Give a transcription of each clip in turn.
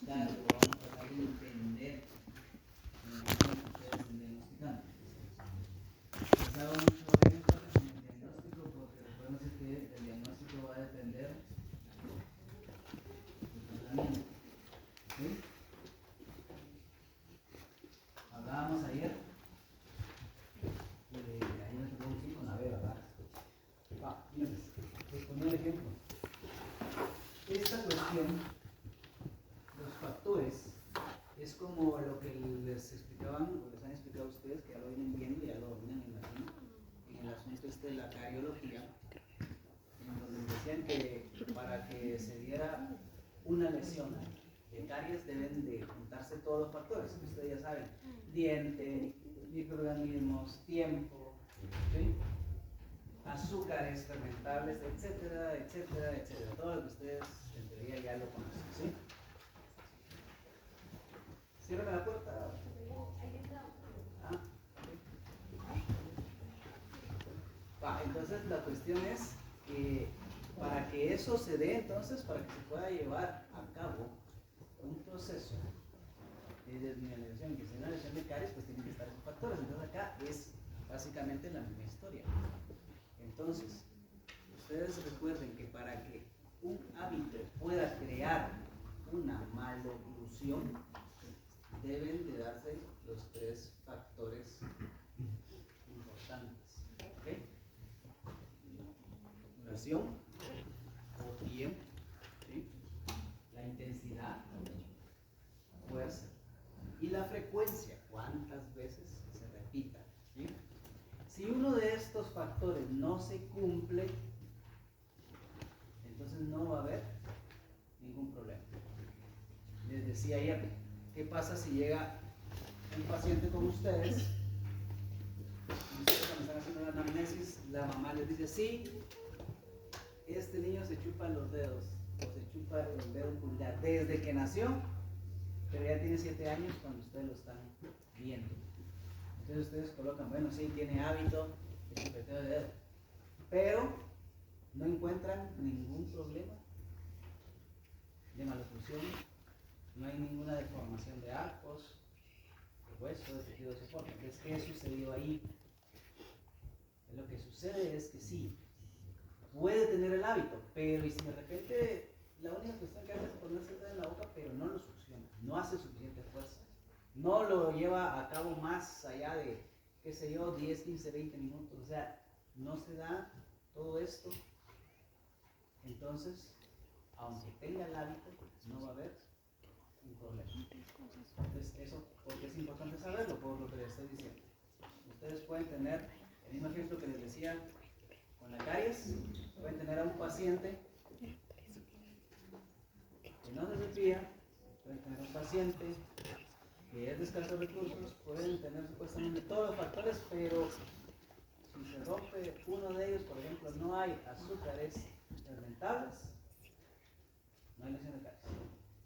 diagnosticar o vamos a tratar de entender en el momento que ustedes estén diagnosticando. Les hago mucho énfasis en el diagnóstico porque recuerden que el diagnóstico va a depender del tratamiento. ¿Sí? Hablábamos ayer, ahí me tocó un chico con la B, ¿verdad? Fíjense, les ponía el ejemplo. Esta cuestión, los factores, es como lo que les explicaban, o les han explicado a ustedes, que ya lo vienen viendo, ya lo dominan, me imagino, en el asunto de la cariología, en donde decían que para que se diera una lesión de caries deben de juntarse todos los factores, que ustedes ya saben, diente, microorganismos, tiempo, ¿sí? Azúcares fermentables, etcétera, etcétera, etcétera. Todo lo que ustedes en teoría ya lo conocen, ¿sí? Cierra la puerta. Entonces la cuestión es que para que eso se dé, entonces, para que se pueda llevar a cabo un proceso de desmineralización y que sea una lesión de caries, pues tienen que estar esos factores. Entonces acá es básicamente la misma historia. Entonces, ustedes recuerden que para que un hábito pueda crear una maloclusión, deben de darse los tres factores importantes. ¿Ok? Duración o tiempo, ¿sí? La intensidad, fuerza y la frecuencia, cuántas veces se repita, ¿sí? Si uno de estos factores no se cumple, entonces no va a haber ningún problema. Les decía ayer, ¿qué pasa si llega un paciente con ustedes? Y ustedes cuando están haciendo la anamnesis, la mamá les dice, sí, este niño se chupa los dedos, o se chupa el dedo pulgar desde que nació, pero ya tiene 7 años cuando ustedes lo están viendo. Entonces ustedes colocan, bueno, sí, tiene hábito de chupeteo de dedo, pero no encuentran ningún problema de maloclusión, no hay ninguna deformación de arcos, de hueso, de tejido de soporte. Entonces, ¿qué sucedió ahí? Lo que sucede es que sí, puede tener el hábito, pero y si de repente la única cuestión que hace es ponerse el dedo en la boca, pero no lo succiona, no hace suficiente fuerza, no lo lleva a cabo más allá de, qué sé yo, 10, 15, 20 minutos, o sea, no se da todo esto, entonces, aunque tenga el hábito, no va a haber un problema. Entonces, eso, porque es importante saberlo, por lo que les estoy diciendo. Ustedes pueden tener, el mismo ejemplo que les decía, con la caries, pueden tener a un paciente que no se cepilla, pueden tener a un paciente que es de escasos recursos, pueden tener supuestamente todos los factores, pero si se rompe uno de ellos, por ejemplo, no hay azúcares fermentables, no hay lesión de caries.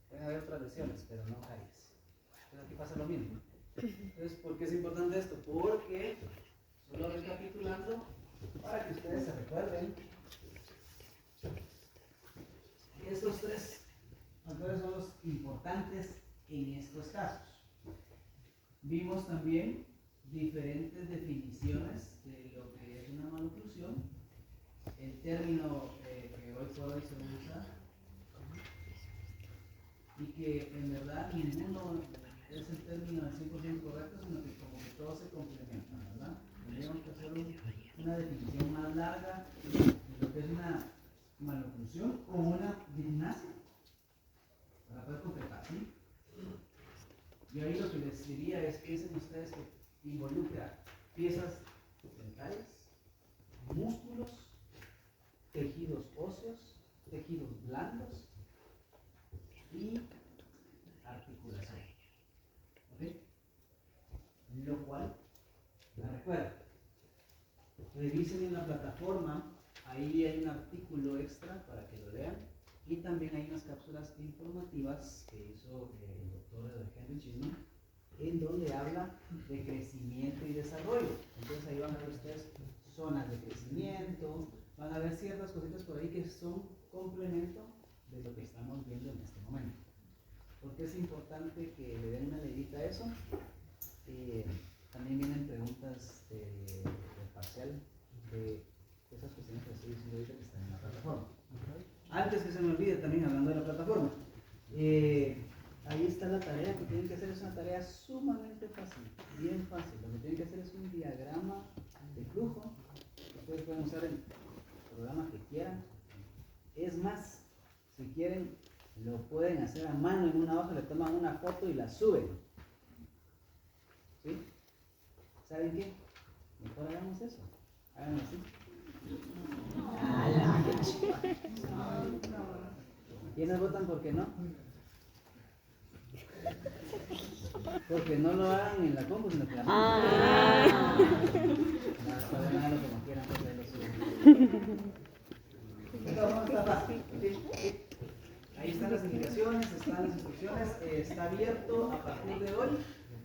Pueden haber otras lesiones, pero no caries. Entonces aquí pasa lo mismo. Entonces, ¿por qué es importante esto? Porque, solo recapitulando, para que ustedes se recuerden, estos tres factores son los importantes en estos casos. Vimos también diferentes definiciones de lo que es una maloclusión. El término que hoy por hoy se usa y que en verdad ninguno es el término al 100% correcto, sino que como que todos se complementan, ¿verdad? Tendríamos que hacer una definición más larga de lo que es una maloclusión o una disgnasia para poder completar, ¿sí? Y ahí lo que les diría es que piensen ustedes que involucra piezas dentales, músculos, tejidos óseos, tejidos blandos y articulación. ¿Ok? Lo cual, la recuerda, revisen en la plataforma, ahí hay un artículo extra para que lo lean y también hay unas cápsulas informativas que hizo el doctor Henry Chisholm en donde habla de crecimiento y desarrollo. Entonces ahí van a ver ustedes zonas de crecimiento, van a ver ciertas cositas por ahí que son complemento de lo que estamos viendo en este momento. ¿Por qué es importante que le den una leidita a eso? También vienen preguntas del parcial de esas cuestiones que estoy diciendo ahorita que están en la plataforma. Antes que se me olvide, también hablando de la plataforma, ahí está la tarea que tienen que hacer. Es una tarea sumamente fácil, bien fácil. Lo que tienen que hacer es un diagrama de flujo. Ustedes pueden usar el programa que quieran. Es más, si quieren, lo pueden hacer a mano en una hoja, le toman una foto y la suben. ¿Sí? ¿Saben qué? Mejor hagamos eso. Háganlo así. ¿Quiénes votan por qué no? Porque no lo hagan en la compu, sino que la mano. Pueden hacerlo como quieran, pues ahí lo suben. Entonces, está fácil. Ahí están las indicaciones, están las instrucciones. Está abierto a partir de hoy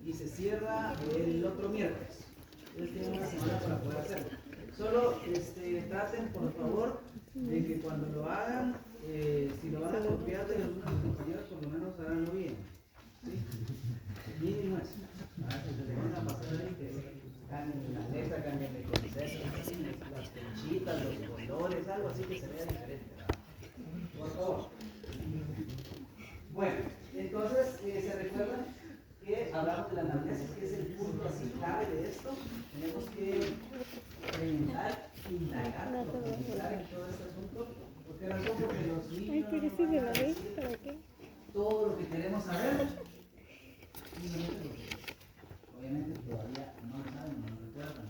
y se cierra el otro miércoles. Ustedes tienen una semana para poder hacerlo. Solo traten, por favor, de que cuando lo hagan, si lo van a copiar de algunos de sus compañeros, por lo menos háganlo bien. ¿Sí? Mínimo eso. Que se le van a pasar ahí, que cambien la letra, cambien el concepto, las flechitas, los colores, algo así que se vea diferente. Por favor. Bueno, entonces, ¿se recuerdan que hablamos de la anamnesis, que es el punto así clave de esto? Tenemos que preguntar, indagar, profundizar en todo este asunto. ¿Por qué razón? Porque los niños no van a decir todo lo que queremos saber. Obviamente todavía no lo saben, no lo recuerdan.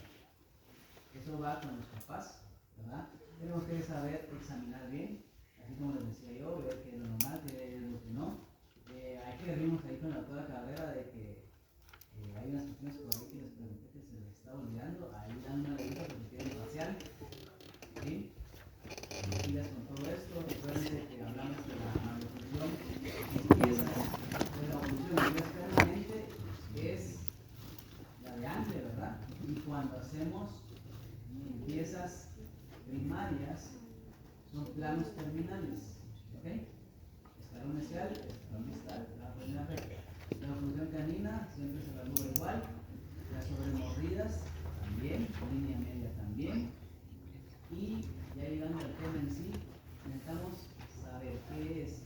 Eso va con los papás, ¿verdad? Tenemos que saber examinar bien, así como les decía yo, ver qué es lo normal, qué es lo que no. Hay que vimos ahí con la doctora Carrera de que hay unas cuestiones por ahí que les pregunté que se les está olvidando. Ahí dan una leída porque tienen parcial. ¿Sí? Sigas con todo esto. Recuerden que hablamos de la malnutrición. Empieza de la evolución. Claramente es la de antes, ¿verdad? Y cuando hacemos limpiezas primarias, son planos terminales. ¿Ok? Escalón inicial, escalón distal, la primera recta. La evolución canina siempre se evalúa igual. Las sobremordidas también, línea media también. Y ya llegando al tema en sí, necesitamos saber qué es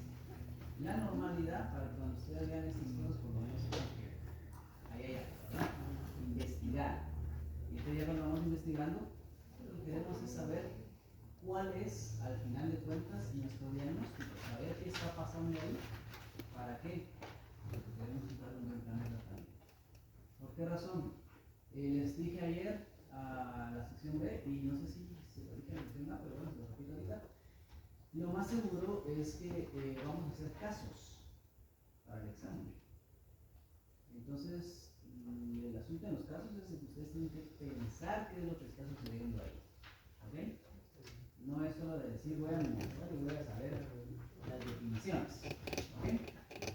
la normalidad para que cuando ustedes vean estas cosas, por lo menos ahí, ¿verdad? Investigar. Y entonces ya cuando vamos investigando, lo que queremos es saber cuál es, al final de cuentas, nuestro diagnóstico, saber qué está pasando ahí, para qué. Porque queremos quitar un buen plan de tratamiento. ¿Por qué razón? Les dije ayer a la sección B, y no sé si se lo dije en la sección A, pero bueno, se lo repito ahorita. Lo más seguro es que vamos a hacer casos para el examen. Entonces, el asunto de los casos es que ustedes tienen que pensar qué es lo que está sucediendo ahí. ¿Ok? No es solo de decir voy a memorizar y voy a saber las definiciones. ¿Ok?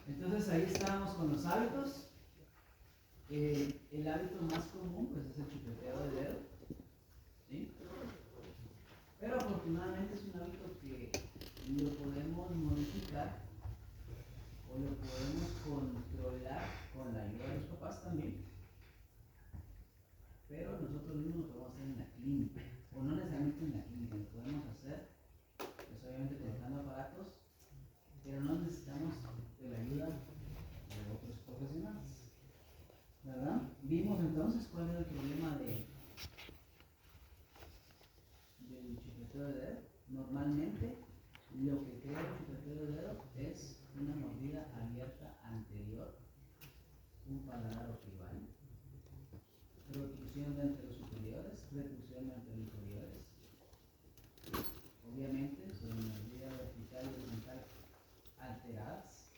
Entonces ahí estamos con los hábitos. El hábito más común pues es el chupeteo de dedo. ¿Sí? Pero afortunadamente es un hábito que lo podemos modificar o lo podemos controlar con la ayuda de los papás también. Pero nosotros mismos lo podemos hacer en la clínica. O no necesariamente en la clínica, lo podemos hacer pues obviamente colocando aparatos, pero no necesitamos de la ayuda de otros profesionales, ¿verdad? Vimos entonces cuál era el problema del chupeteo de dedo. Normalmente lo que crea el chupeteo de dedo es una mordida abierta anterior, un paladar ojival, protrusión de entre los superiores, retrusión de entre los inferiores. Obviamente, son mordida vertical y horizontal alteradas.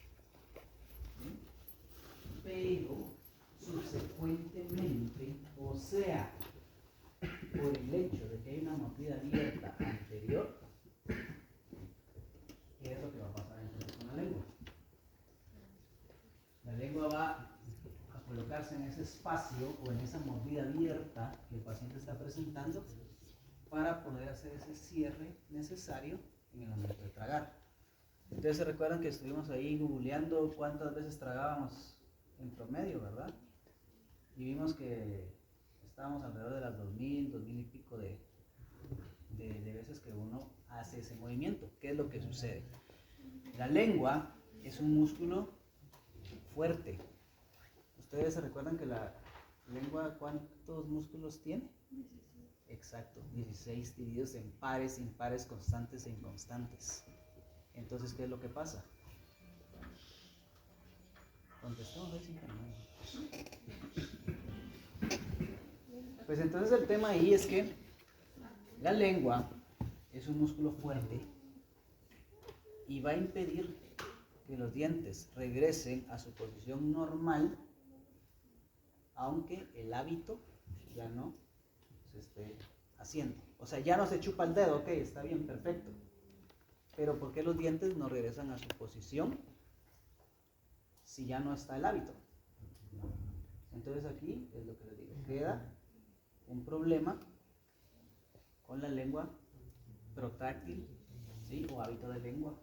¿Sí? Pero, subsecuentemente, o sea, por el hecho de que hay una mordida abierta anterior, ¿qué es lo que va a pasar entonces con la lengua? La lengua va a colocarse en ese espacio o en esa mordida abierta que el paciente está presentando para poder hacer ese cierre necesario en el momento de tragar. Ustedes se recuerdan que estuvimos ahí googleando cuántas veces tragábamos en promedio, ¿verdad? Y vimos que estábamos alrededor de las 2000 y pico de veces que uno hace ese movimiento. ¿Qué es lo que sucede? La lengua es un músculo fuerte. ¿Ustedes se recuerdan que la lengua cuántos músculos tiene? Exacto, 16 divididos en pares, impares, constantes e inconstantes. Entonces, ¿qué es lo que pasa? Contestamos ahí sin problema. Pues entonces el tema ahí es que la lengua es un músculo fuerte y va a impedir que los dientes regresen a su posición normal, aunque el hábito ya no se esté haciendo. O sea, ya no se chupa el dedo, ok, está bien, perfecto. Pero ¿por qué los dientes no regresan a su posición si ya no está el hábito? Entonces aquí es lo que les digo, queda un problema con la lengua protráctil, ¿sí? O hábito de lengua,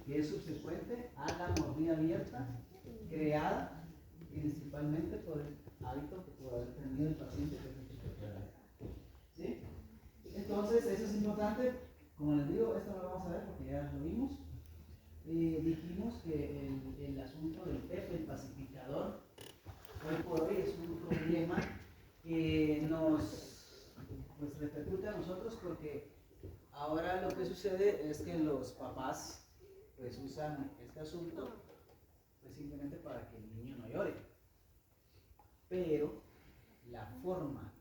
que es subsecuente a la mordida abierta creada principalmente por el hábito que pudo haber tenido el paciente que es el chicoteador. ¿Sí? Entonces, eso es importante. Como les digo, esto lo vamos a ver porque ya lo vimos. Dijimos que el asunto del PEP, el pacificador, hoy por hoy es un problema que nos pues, repercute a nosotros porque ahora lo que sucede es que los papás pues usan este asunto pues simplemente para que el niño no llore, pero la forma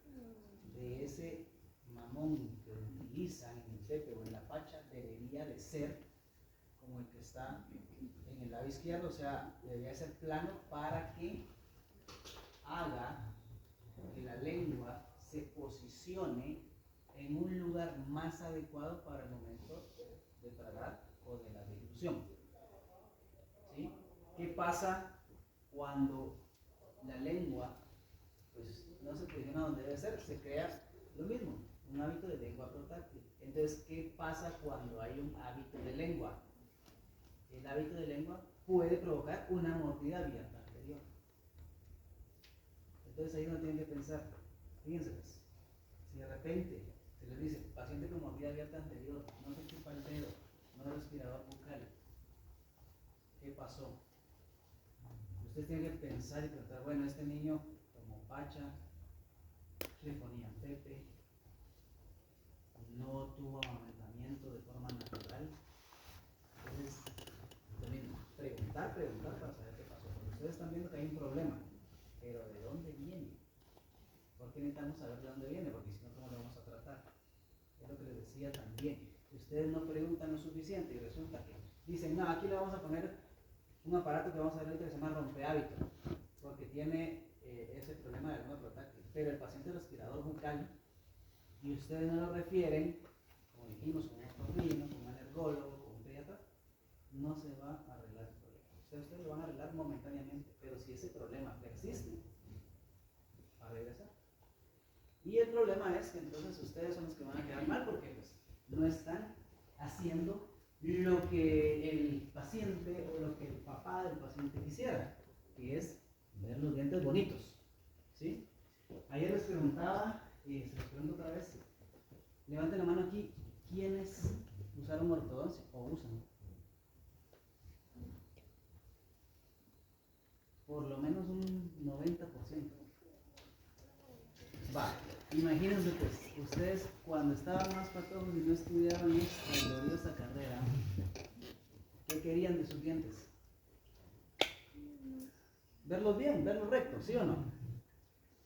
de ese mamón que utilizan en el pepe o en la pacha debería de ser como el que está en el lado izquierdo, o sea, debería ser plano para que haga que la lengua se posicione en un lugar más adecuado para el momento de tragar o de la deglución. ¿Sí? ¿Qué pasa cuando la lengua pues, no se posiciona donde debe ser? Se crea lo mismo, un hábito de lengua protráctil. Entonces, ¿qué pasa cuando hay un hábito de lengua? El hábito de lengua puede provocar una mordida abierta anterior. Entonces ahí uno tiene que pensar, fíjense, pues, si de repente se les dice, paciente con mordida abierta anterior, no se chupa el dedo, no es respirador bucal, ¿qué pasó? Ustedes tienen que pensar y tratar, bueno, este niño tomó pacha, le ponían pepe, no tuvo amamantamiento de forma natural. Entonces, también preguntar para saber qué pasó. Porque ustedes están viendo que hay un problema, pero ¿de dónde viene? ¿Por qué necesitamos saber de dónde viene? Porque si no, ¿cómo lo vamos a tratar? Es lo que les decía también. Ustedes no preguntan lo suficiente y resulta que dicen, no, aquí le vamos a poner un aparato que vamos a ver ahorita que se llama rompehábito, porque tiene ese problema de lengua protráctil. Pero el paciente es respirador bucal y ustedes no lo refieren, como dijimos, con un otorrino, con un alergólogo, con un pediatra, no se va a arreglar el problema. Ustedes lo van a arreglar momentáneamente, pero si ese problema persiste, va a regresar. Y el problema es que entonces ustedes son los que van a quedar mal porque pues, no están haciendo lo que el paciente o lo que el papá del paciente quisiera, que es ver los dientes bonitos. ¿Sí? Ayer les preguntaba, y se los pregunto otra vez, levanten la mano aquí, ¿quiénes usaron ortodoncia o usan? Por lo menos un 90%. Va, imagínense pues, ustedes cuando estaban más patojos y no estudiaban esta gloriosa carrera, ¿qué querían de sus dientes? Verlos bien, verlos rectos, ¿sí o no?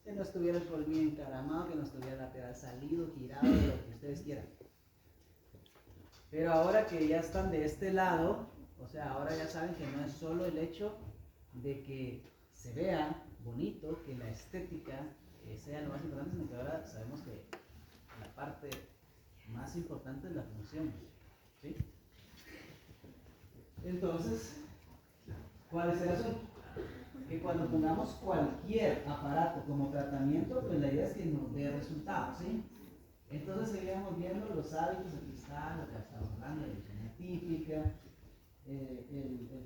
Que no estuviera el colmillo encaramado, que no estuviera lateral salido, girado, lo que ustedes quieran. Pero ahora que ya están de este lado, o sea, ahora ya saben que no es solo el hecho de que se vea bonito, que la estética sea lo más importante, sino que ahora sabemos que la parte más importante es la función. ¿Sí? Entonces, ¿cuál es el asunto? Que cuando pongamos cualquier aparato como tratamiento, pues la idea es que nos dé resultados, ¿sí? Entonces seguiremos viendo los hábitos, aquí está lo que estamos hablando, el científica,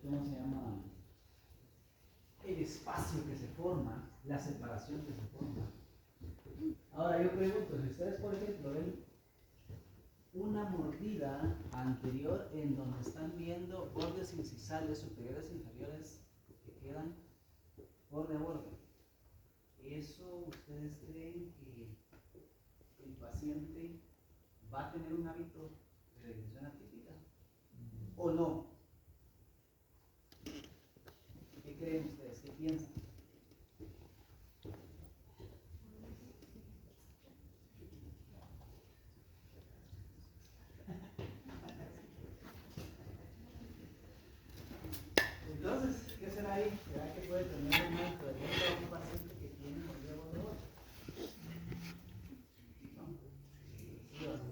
¿cómo se llama? El espacio que se forma, la separación que se forma. Ahora yo pregunto, si ustedes por ejemplo ven una mordida anterior en donde están viendo bordes incisales superiores e inferiores que quedan borde a borde, ¿eso ustedes creen que el paciente va a tener un hábito de regresión atípica o no? ¿Qué creen ustedes? ¿Qué piensan? Entonces, ¿qué será ahí? ¿Será que puede tener un hábito de regresión a un paciente que tiene mordida borde a borde? ¿No? Sí, o no.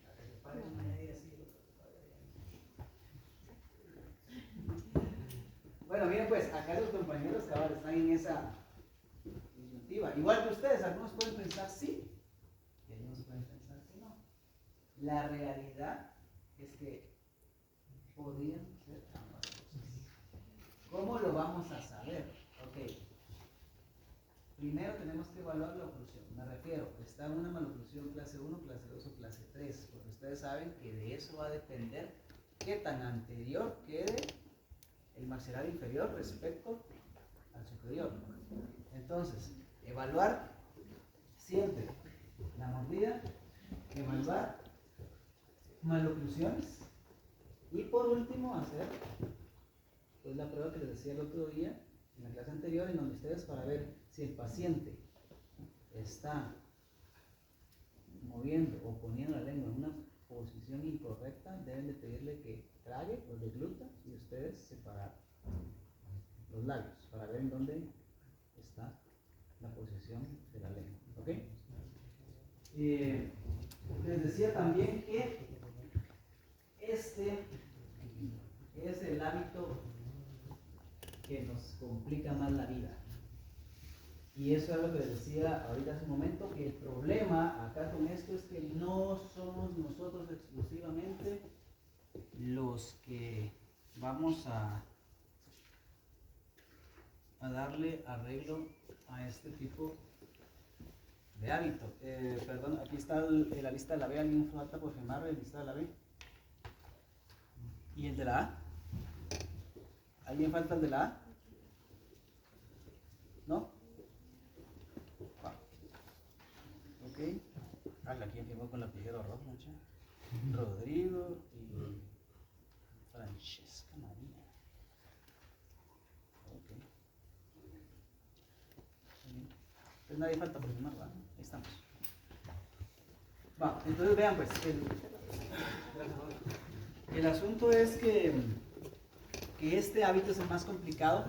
A que se pare una de ahí así, el otro se pare ahí. Bueno, miren pues, acá los compañeros cabal están en esa disyuntiva. Igual que ustedes, algunos pueden pensar sí, y algunos pueden pensar que no. La realidad es que podrían ser ambas cosas. ¿Cómo lo vamos a saber? Ok. Primero tenemos que evaluar la oclusión. Me refiero, está en una maloclusión clase 1, clase 2 o clase 3, porque ustedes saben que de eso va a depender qué tan anterior quede el maxilar inferior respecto al superior. Entonces, evaluar siempre la mordida, evaluar maloclusiones y por último hacer pues la prueba que les decía el otro día en la clase anterior, en donde ustedes para ver si el paciente está moviendo o poniendo la lengua en una posición incorrecta, deben de pedirle que trague o degluta y ustedes separar los labios para ver en dónde está la posición de la lengua. ¿Ok? Les decía también que este es el hábito que nos complica más la vida. Y eso es lo que les decía ahorita hace un momento, que el problema acá con esto es que no somos nosotros exclusivamente los que vamos a darle arreglo a este tipo de hábito. Perdón, aquí está la lista de la B, alguien falta por firmar la lista de la B. ¿Y el de la A? ¿Alguien falta el de la A? ¿No? Ok. Aquí firmó con la apellido rojo, ¿no? Rodrigo y Francesca María. Ok. Entonces nadie falta por firmar, ¿va? Ahí estamos. Va, entonces vean pues, el asunto es que este hábito es el más complicado,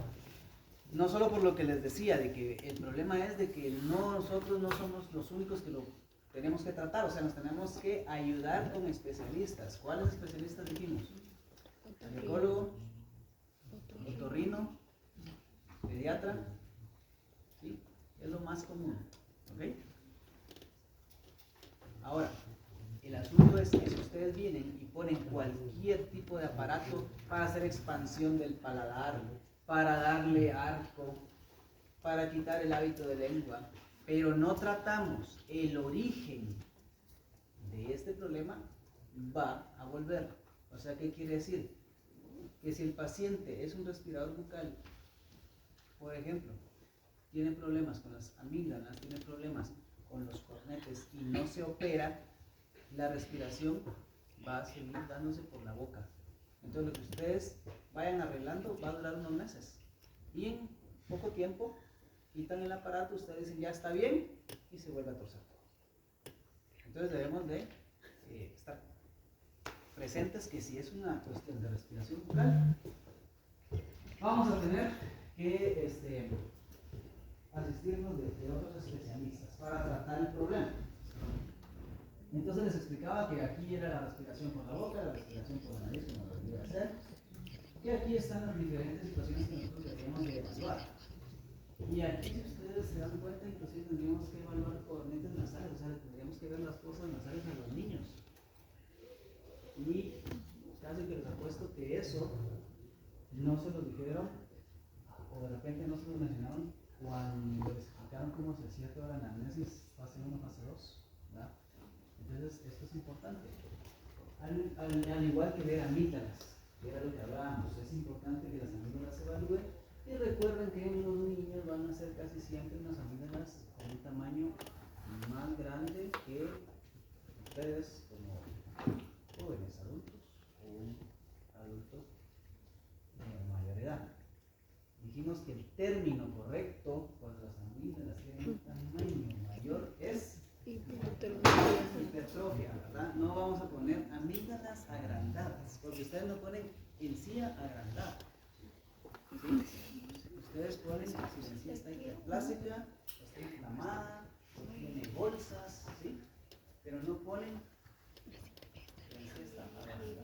no solo por lo que les decía, de que el problema es de que nosotros no somos los únicos que lo tenemos que tratar, o sea, nos tenemos que ayudar con especialistas. ¿Cuáles especialistas dijimos? Ginecólogo, otorrino, pediatra, ¿sí? Es lo más común, ¿ok? Ahora, el asunto es que si ustedes vienen y ponen cualquier tipo de aparato para hacer expansión del paladar, para darle arco, para quitar el hábito de lengua, pero no tratamos el origen de este problema, va a volver. O sea, ¿qué quiere decir? Que si el paciente es un respirador bucal, por ejemplo, tiene problemas con las amígdalas, tiene problemas con los cornetes y no se opera, la respiración va a seguir dándose por la boca. Entonces lo que ustedes vayan arreglando va a durar unos meses. Y en poco tiempo quitan el aparato, ustedes dicen ya está bien y se vuelve a torcer todo. Entonces debemos de estar presentes que si es una cuestión de respiración bucal, vamos a tener que asistirnos de otros especialistas para tratar el problema. Entonces les explicaba que aquí era la respiración por la boca, la respiración por la nariz, como lo debería hacer, y aquí están las diferentes situaciones que nosotros deberíamos de evaluar. Y aquí, si ustedes se dan cuenta, inclusive tendríamos que evaluar cornetes nasales, o sea, tendríamos que ver las fosas nasales a los niños. Y casi que eso no se lo dijeron, o de repente no se lo mencionaron cuando les explicaron cómo se hacía toda la anamnesis fase 1, fase 2, ¿verdad? Entonces, esto es importante. Al igual que ver amígdalas, que era lo que hablábamos, es importante que las amígdalas se evalúen. Y recuerden que en los niños van a ser casi siempre unas amígdalas con un tamaño más grande que ustedes como jóvenes adultos o un adulto de mayor edad. Dijimos que el término correcto cuando las amígdalas tienen un tamaño mayor es hipertrofia, ¿verdad? No vamos a poner amígdalas agrandadas, porque ustedes no ponen encía agrandada. ¿Sí? Ustedes ponen si la encía está hiperplásica, está inflamada, o tiene bolsas, ¿sí? Pero no ponen la encía está agrandada.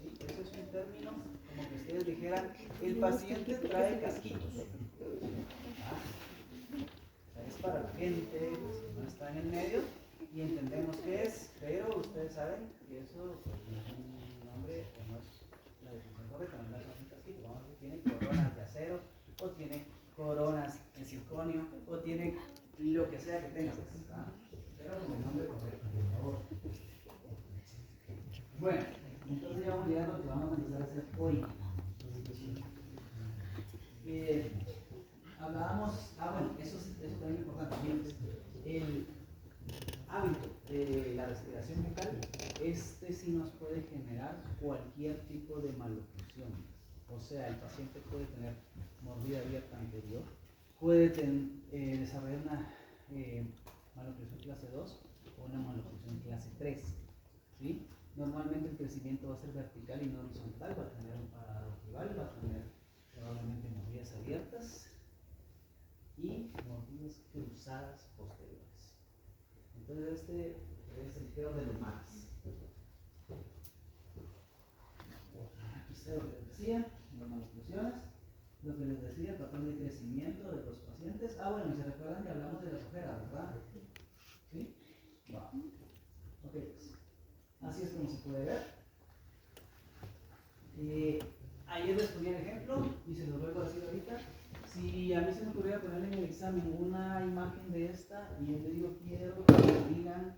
¿Sí? Eso es un término como que ustedes dijeran, el paciente trae casquitos. Es para la gente pues, que no está en el medio y entendemos qué es, pero ustedes saben que eso pues, no es un nombre o no es la definición correcta, no es un casquito. Vamos a ver, tiene coronas de acero o tiene coronas en circonio o tiene lo que sea que tenga, ¿verdad? Pero con el nombre correcto, por favor. Bueno, entonces ya vamos a llegar a lo que vamos a empezar a hacer hoy. Hablábamos, bueno, eso también es importante. El hábito de la respiración bucal, sí nos puede generar cualquier tipo de maloclusión. O sea, el paciente puede tener mordida abierta anterior, puede desarrollar una maloclusión clase 2 o una maloclusión clase 3. ¿Sí? Normalmente el crecimiento va a ser vertical y no horizontal, va a tener un parado ojival, va a tener probablemente mordidas abiertas y mordidas cruzadas posteriores. Entonces este es el peor de los males. Aquí está lo que les decía, las maloclusiones, lo que les decía, el patrón de crecimiento de los pacientes. Bueno, y se recuerdan que hablamos de las ojeras, ¿verdad? ¿Sí? Va. Ok, pues. Así es como se puede ver. Ayer les ponía el ejemplo y se los vuelvo a decir ahorita. Si a mí se me ocurriera ponerle en el examen una imagen de esta y yo le digo quiero que me digan,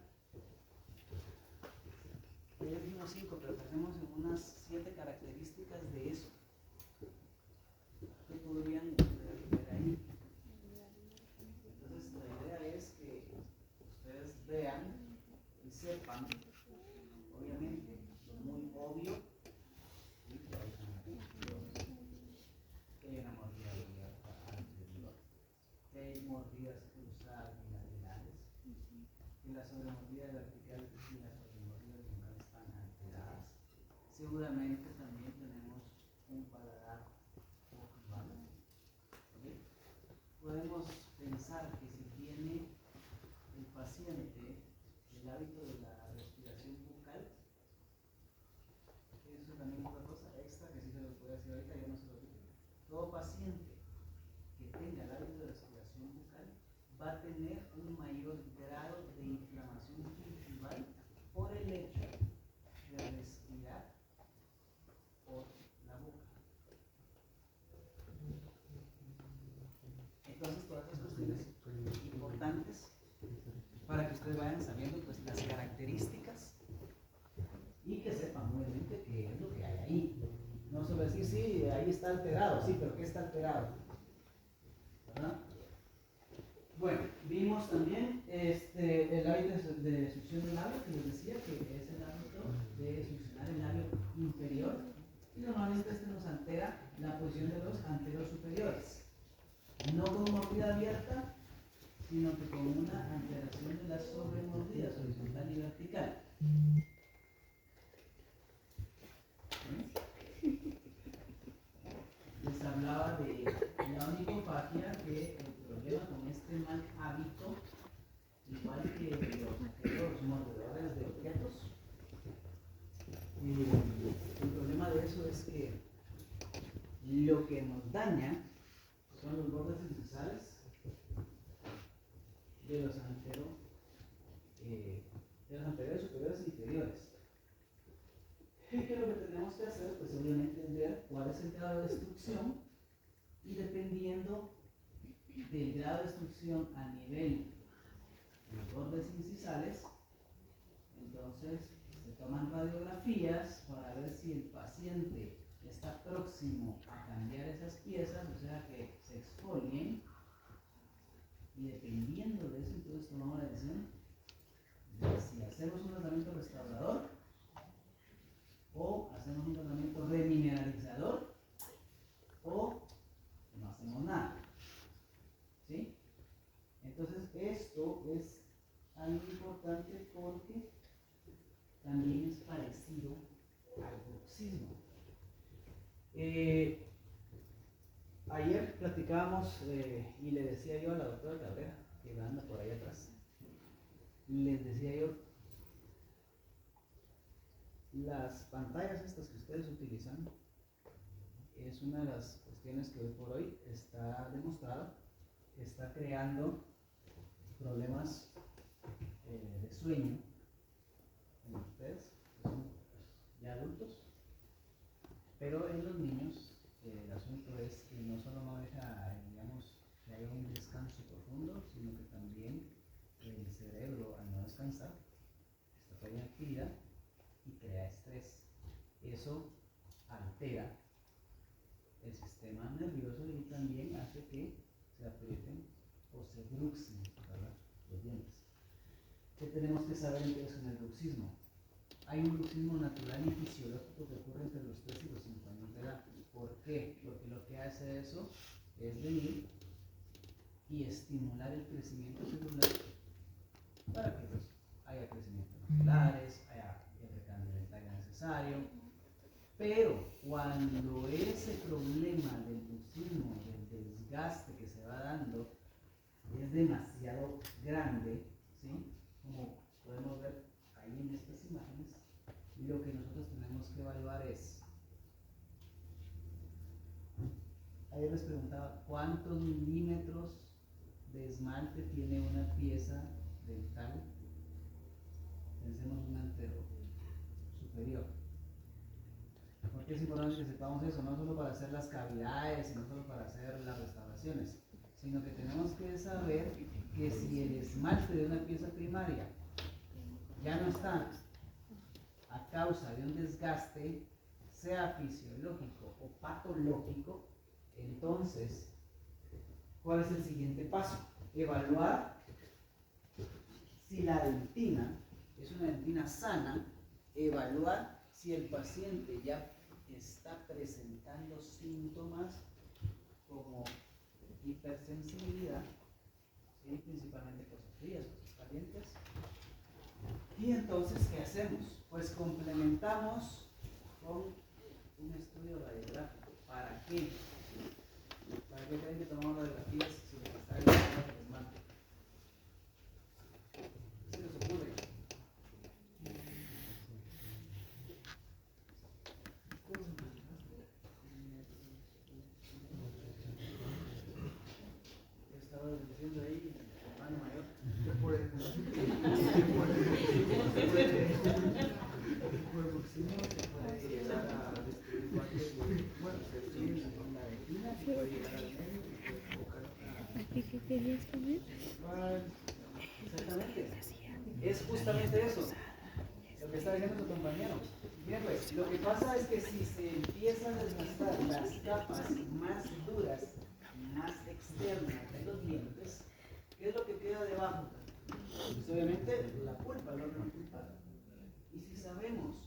yo digo 5, pero tenemos unas 7 características de eso. ¿Qué podrían ver ahí? Entonces la idea es que ustedes vean y sepan, obviamente, lo muy obvio. Mordidas cruzadas bilaterales, que la sobremordida vertical y las sobremordidas bilaterales están alteradas. Seguramente también tenemos un paladar ojival. ¿Okay? Podemos pensar que si tiene el paciente el hábito de la respiración bucal, eso también es otra cosa extra que sí se los puede decir ahorita, yo no se lo digo. Todo paciente que tenga el hábito de respiración bucal va a tener un mayor grado de inflamación gingival por el hecho de respirar por la boca. Entonces, todas estas cuestiones importantes para que ustedes vayan sabiendo pues, las características y que sepan obviamente qué es lo que hay ahí. No solo decir, sí, ahí está alterado, sí, pero ¿qué está alterado? ¿Verdad? Bueno, vimos también el hábito de succión del labio, que les decía que es el hábito de succionar el labio inferior y normalmente nos altera la posición de los anteros superiores. No con mordida abierta, sino que con una alteración de las sobremordidas horizontal y vertical. Les hablaba de la onicofagia, que el problema con este mal hábito, igual que los mordedores de objetos, el problema de eso es que lo que nos daña son los bordes incisales de los anteriores superiores e inferiores. Y que lo que tenemos que hacer, pues obviamente es ver cuál es el grado de destrucción y dependiendo del grado de destrucción a nivel de bordes incisales, entonces se toman radiografías para ver si el paciente está próximo a cambiar esas piezas, o sea que se exfolien, y dependiendo de eso entonces tomamos la decisión de si hacemos un tratamiento restaurador o hacemos un tratamiento remineralizador o no hacemos nada. ¿Sí? Entonces esto es algo importante porque también es parecido al bruxismo. Ayer platicábamos y le decía yo a la doctora Cabrera, que anda por ahí atrás, les decía yo, las pantallas estas que ustedes utilizan es una de las cuestiones que hoy por hoy está demostrado, está creando problemas de sueño en ustedes, que son ya adultos, pero en los niños el asunto es que no solo no deja, digamos, que haya un descanso profundo, sino que también el cerebro, al no descansar, está todavía en actividad y crea estrés. Eso altera el sistema nervioso y también hace que se aprieten o se bruxen, ¿verdad?, los dientes. ¿Qué tenemos que saber entonces en el bruxismo? Hay un bruxismo natural y fisiológico que ocurre entre los 3 y los 5 años de edad. ¿Por qué? Porque lo que hace eso es venir y estimular el crecimiento celular para que pues, haya crecimiento musculares, haya el recambio de talla necesario. Pero cuando ese problema del bruxismo, del desgaste que se va dando, es demasiado grande, ¿sí?, como podemos ver ahí en estas imágenes, lo que nosotros tenemos que evaluar es, ayer les preguntaba cuántos milímetros de esmalte tiene una pieza dental, pensemos un antero superior. Porque es importante que sepamos eso, no solo para hacer las cavidades, no solo para hacer las restauraciones, sino que tenemos que saber que si el esmalte de una pieza primaria ya no está a causa de un desgaste, sea fisiológico o patológico, entonces, ¿cuál es el siguiente paso? Evaluar si la dentina es una dentina sana, evaluar si el paciente ya está presentando síntomas como hipersensibilidad, ¿sí?, principalmente cosas frías, cosas calientes. Y entonces, ¿qué hacemos? Pues complementamos con un estudio radiográfico. ¿Para qué? ¿Para qué creen que tomamos radiografías si lo que está evaluando es el esmalte? ¿Qué se les ocurre? Estaba diciendo ahí, hermano mayor, ¿qué puede? Por bruxismo se puede llegar a destruir partes de, bueno, se destruye la retina, se puede llegar al medio, se puede provocar ¿Qué querías comer? exactamente. Es justamente eso, lo que está diciendo tu compañero. Bien, pues, lo que pasa es que si se empiezan a desgastar las capas más duras, más externas de los dientes, ¿qué es lo que queda debajo? Pues obviamente la pulpa, el órgano pulpar. Y si sabemos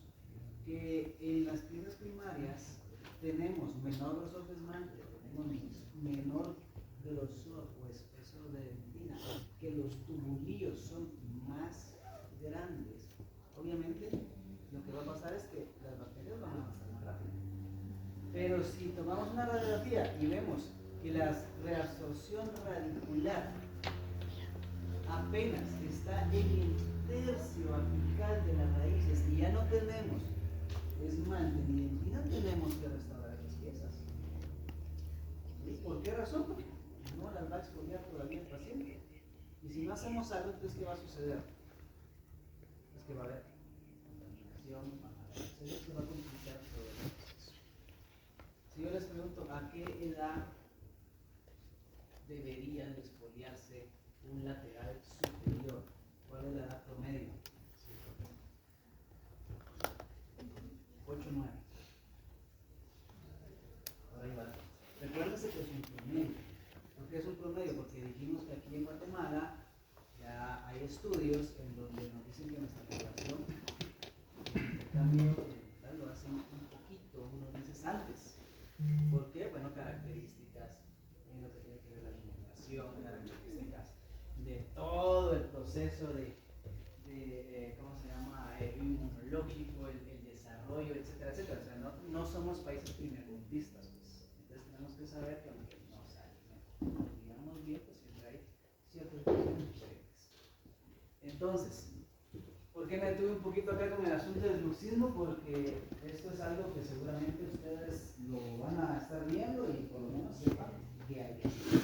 que en las piezas primarias tenemos menor grosor de esmalte, tenemos menor grosor o espesor de dentina, que los tubulillos son más grandes, obviamente lo que va a pasar es que las bacterias van a avanzar más rápido. Pero si tomamos una radiografía y vemos que la reabsorción radicular apenas está en el tercio apical de las raíces y ya no tenemos esmalte ni dentina, tenemos que restaurar esas piezas. ¿Y por qué razón? Porque no las va a exfoliar todavía el paciente. Y si no hacemos algo, entonces ¿qué va a suceder? Es que va a haber contaminación, va a haber serio se va a complicar todo el proceso. Si yo les pregunto, ¿a qué edad debería desfoliarse un lateral superior? ¿Cuál es la edad promedio? 8 o 9. Por ahí va. Recuérdense que es un promedio. ¿Por qué es un promedio? Porque dijimos que aquí en Guatemala ya hay estudios en donde nos dicen que nuestra población el cambio dental lo hacen un poquito, unos meses antes. ¿Por qué? Bueno, características en lo que tiene que ver la alimentación, características de todo el proceso de ¿cómo se llama? Inmunológico, el desarrollo, etcétera, etcétera. O sea, no somos países primermundistas, pues. Entonces tenemos que saber que aunque nos alimentamos bien, pues siempre hay ciertas cosas diferentes. Entonces, ¿por qué me detuve un poquito acá con el asunto del bruxismo? Porque esto es algo que seguramente ustedes lo van a estar viendo y por lo menos sepan que hay que hacer.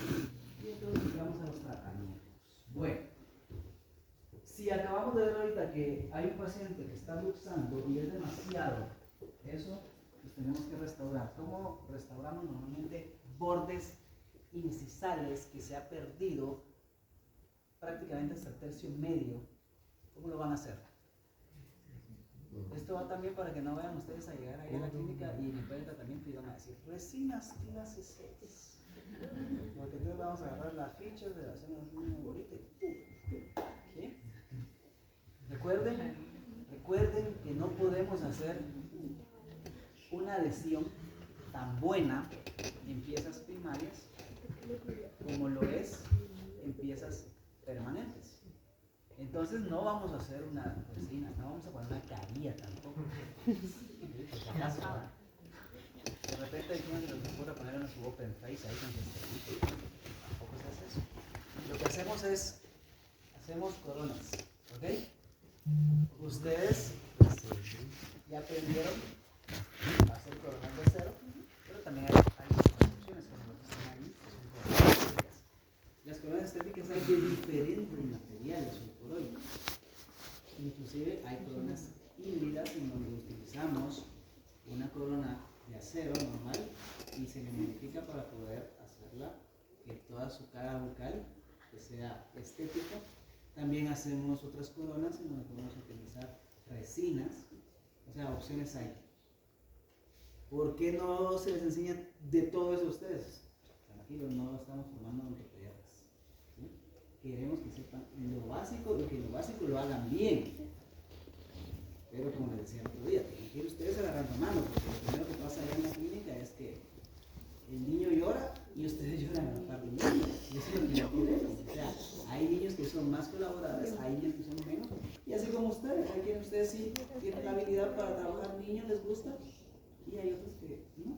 Y entonces vamos a los tratamientos. Bueno, si acabamos de ver ahorita que hay un paciente que está bruxando y es demasiado, eso pues tenemos que restaurar. ¿Cómo restauramos normalmente bordes incisales que se ha perdido prácticamente hasta el tercio medio? ¿Cómo lo van a hacer? Esto va también para que no vayan ustedes a llegar ahí a la clínica y después del tratamiento y van a decir resinas clases X. Porque entonces vamos a agarrar las fichas de la zona muy bonita y recuerden que no podemos hacer una adhesión tan buena en piezas primarias como lo es en piezas permanentes. Entonces no vamos a hacer una resina, no vamos a poner una carilla tampoco. De repente hay quien se les ocurre poner en su open face ahí con su esterito. Tampoco se hace eso. Lo que hacemos es, hacemos coronas, ¿ok? Ustedes ya aprendieron a hacer coronas de acero, pero también hay construcciones como lo que están ahí, que son coronas estéticas. Las coronas estéticas hay de diferentes materiales hoy por hoy. Inclusive hay coronas híbridas en donde utilizamos una corona de acero normal y se le modifica para poder hacerla que toda su cara bucal que sea estética. También hacemos otras coronas en donde podemos utilizar resinas, o sea, opciones hay. ¿Por qué no se les enseña de todo eso a ustedes? Tranquilos, no estamos formando ortopediatras, ¿sí? Queremos que sepan lo básico y que lo básico lo hagan bien. Pero como les decía el otro día, tienen que ir ustedes agarrando mano, porque lo primero que pasa allá en la clínica es que el niño llora y ustedes lloran a la par del niño. Y eso es lo que no queremos. O sea, hay niños que son más colaboradores, hay niños que son menos. Y así como ustedes, hay quienes ustedes sí tienen la habilidad para trabajar niños, les gusta, y hay otros que no.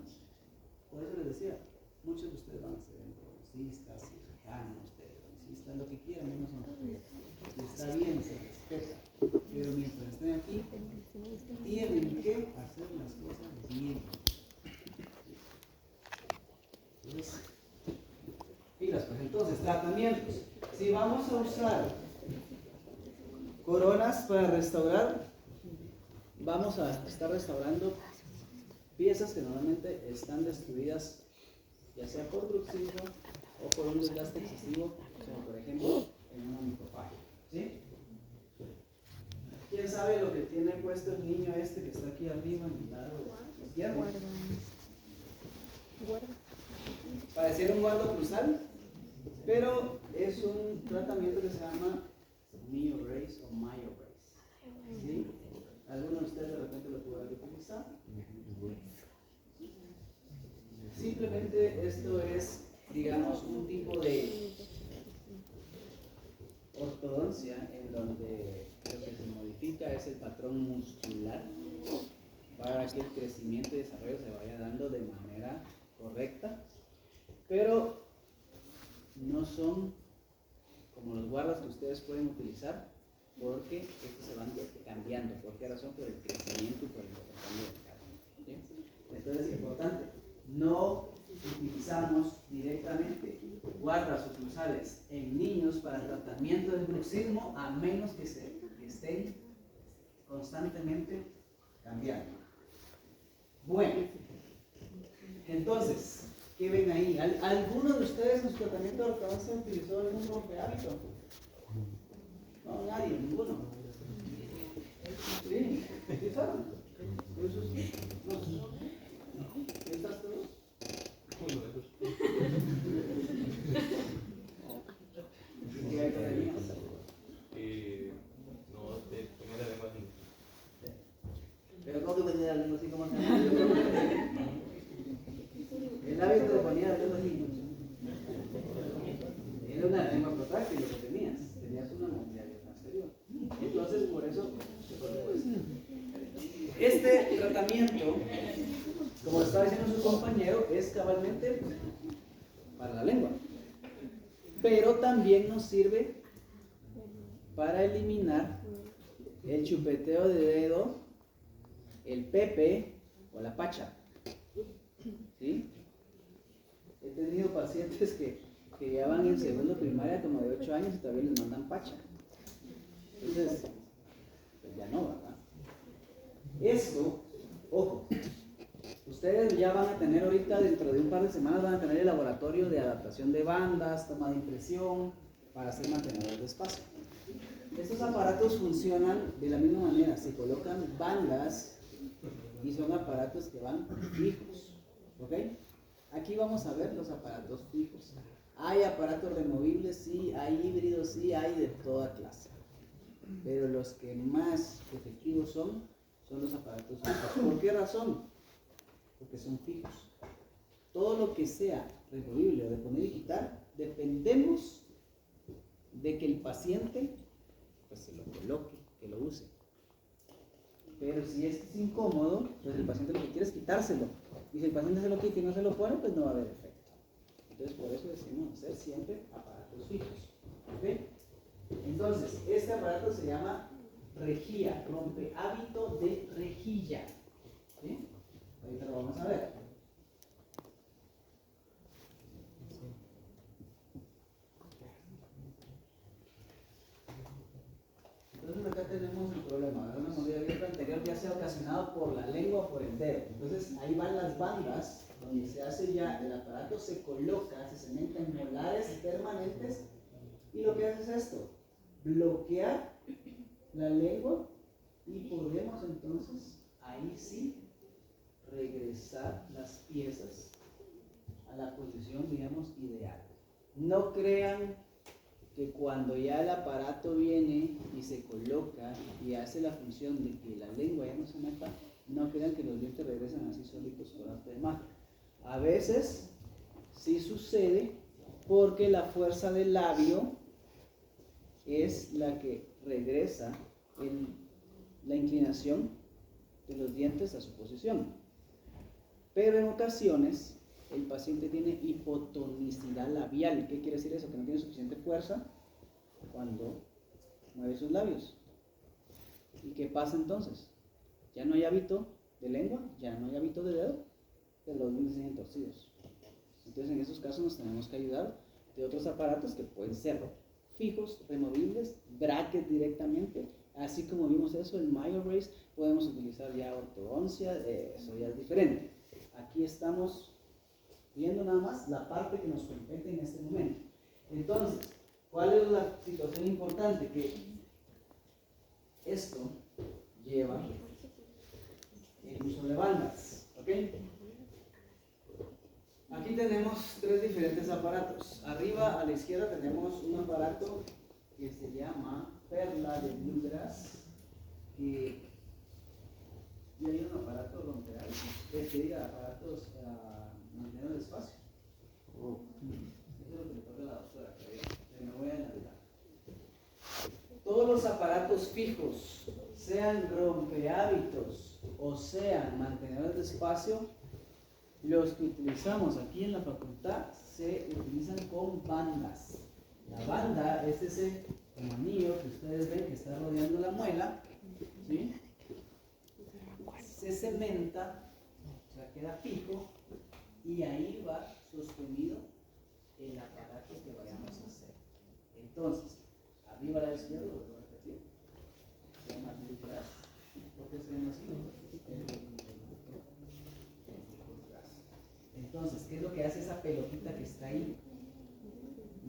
Por eso les decía, muchos de ustedes van a ser endodoncistas, cirujanos, periodoncistas, lo que quieran, no son ortopedistas. Y está bien, se respeta. Pero mientras estén aquí, tienen que hacer las cosas bien. Entonces, tratamientos. Si vamos a usar coronas para restaurar, vamos a estar restaurando piezas que normalmente están destruidas, ya sea por bruxismo o por un desgaste excesivo, como por ejemplo en una microfagia. ¿Sí? ¿Quién sabe lo que tiene puesto el niño este que está aquí arriba en el lado izquierdo? Pareciera un guardo cruzal, pero es un tratamiento que se llama Mio Brace o Mayo Brace. ¿Sí? ¿Alguno de ustedes de repente lo puede utilizar? Simplemente esto es, digamos, un tipo de ortodoncia en donde lo que se modifica es el patrón muscular para que el crecimiento y desarrollo se vaya dando de manera correcta, pero no son como los guardas que ustedes pueden utilizar, porque estos se van cambiando. ¿Por qué razón? Por el crecimiento y por el cambio del carne. ¿Sí? Entonces es importante, no utilizamos directamente guardas o cruzales en niños para tratamiento del bruxismo, a menos que estén constantemente cambiando. Bueno, entonces, ¿qué ven ahí? ¿Alguno de ustedes en su tratamiento de ortodoncia utilizó algún rompehábito? No, nadie, ninguno. Sí, ¿utilizaron? ¿Eso sí? No. ¿Estás todos? ¿Qué hay para mí? No, tenía la lengua así. Pero ¿cómo que ponía la lengua así como se llama? El hábito de poner la lengua así. Era una lengua protráctil lo que tenías una movilidad anterior. Entonces, por eso, este tratamiento, como estaba diciendo su compañero, es cabalmente para la lengua. Pero también nos sirve para eliminar el chupeteo de dedo, el pepe o la pacha. ¿Sí? He tenido pacientes que ya van en segundo primaria como de 8 años y todavía les mandan pacha. Entonces, pues ya no, ¿verdad? Esto, ojo, ustedes ya van a tener ahorita, dentro de un par de semanas, van a tener el laboratorio de adaptación de bandas, toma de impresión, para hacer mantenedores de espacio. Estos aparatos funcionan de la misma manera, se colocan bandas y son aparatos que van fijos, ¿ok? Aquí vamos a ver los aparatos fijos. Hay aparatos removibles, sí, hay híbridos, sí, hay de toda clase. Pero los que más efectivos son los aparatos fijos. ¿Por qué razón? Porque son fijos. Todo lo que sea removible o de poner y quitar, dependemos de que el paciente pues se lo coloque, que lo use. Pero si es incómodo, pues el paciente lo que quiere es quitárselo. Y si el paciente se lo quita y no se lo pone, pues no va a haber efecto. Entonces, por eso decimos hacer siempre aparatos fijos. ¿Ok? Entonces, este aparato se llama rejilla, rompehábito de rejilla. ¿Sí? Ahorita lo vamos a ver. Entonces acá tenemos un problema, una mordida abierta anterior ya sea ocasionado por la lengua o por el dedo. Entonces ahí van las bandas donde se hace ya, el aparato se coloca, se cementa en molares permanentes y lo que hace es esto, bloquear la lengua y podemos entonces ahí sí regresar las piezas a la posición, digamos, ideal. No crean que cuando ya el aparato viene y se coloca y hace la función de que la lengua ya no se meta, no crean que los dientes regresan así solitos por arte de magia. A veces sí sucede porque la fuerza del labio es la que regresa la inclinación de los dientes a su posición. Pero en ocasiones el paciente tiene hipotonicidad labial. ¿Qué quiere decir eso? Que no tiene suficiente fuerza cuando mueve sus labios. ¿Y qué pasa entonces? Ya no hay hábito de lengua, ya no hay hábito de dedo, pero los dientes siguen torcidos. Entonces en esos casos nos tenemos que ayudar de otros aparatos que pueden ser fijos, removibles, brackets directamente, así como vimos eso, el MyoRace, podemos utilizar ya ortodoncia, eso ya es diferente. Aquí estamos viendo nada más la parte que nos compete en este momento. Entonces, ¿cuál es la situación importante? Que esto lleva el uso de bandas, ¿ok? Aquí tenemos tres diferentes aparatos. Arriba a la izquierda tenemos un aparato que se llama perla de Bluegrass, y hay un aparato romperal, que diga aparatos mantener el espacio. Eso es lo que le toca a la doctora, que me voy a adelantar. Todos los aparatos fijos, sean rompehábitos o sean mantenedores de espacio, los que utilizamos aquí en la facultad se utilizan con bandas. La banda es ese como anillo que ustedes ven que está rodeando la muela, ¿sí? Se cementa, o sea, queda fijo, y ahí va sostenido el aparato que vayamos a hacer. Entonces, arriba a la izquierda, lo voy a repetir, se llama Bluegrass. ¿Por qué se llama así? Entonces, ¿qué es lo que hace esa pelotita que está ahí?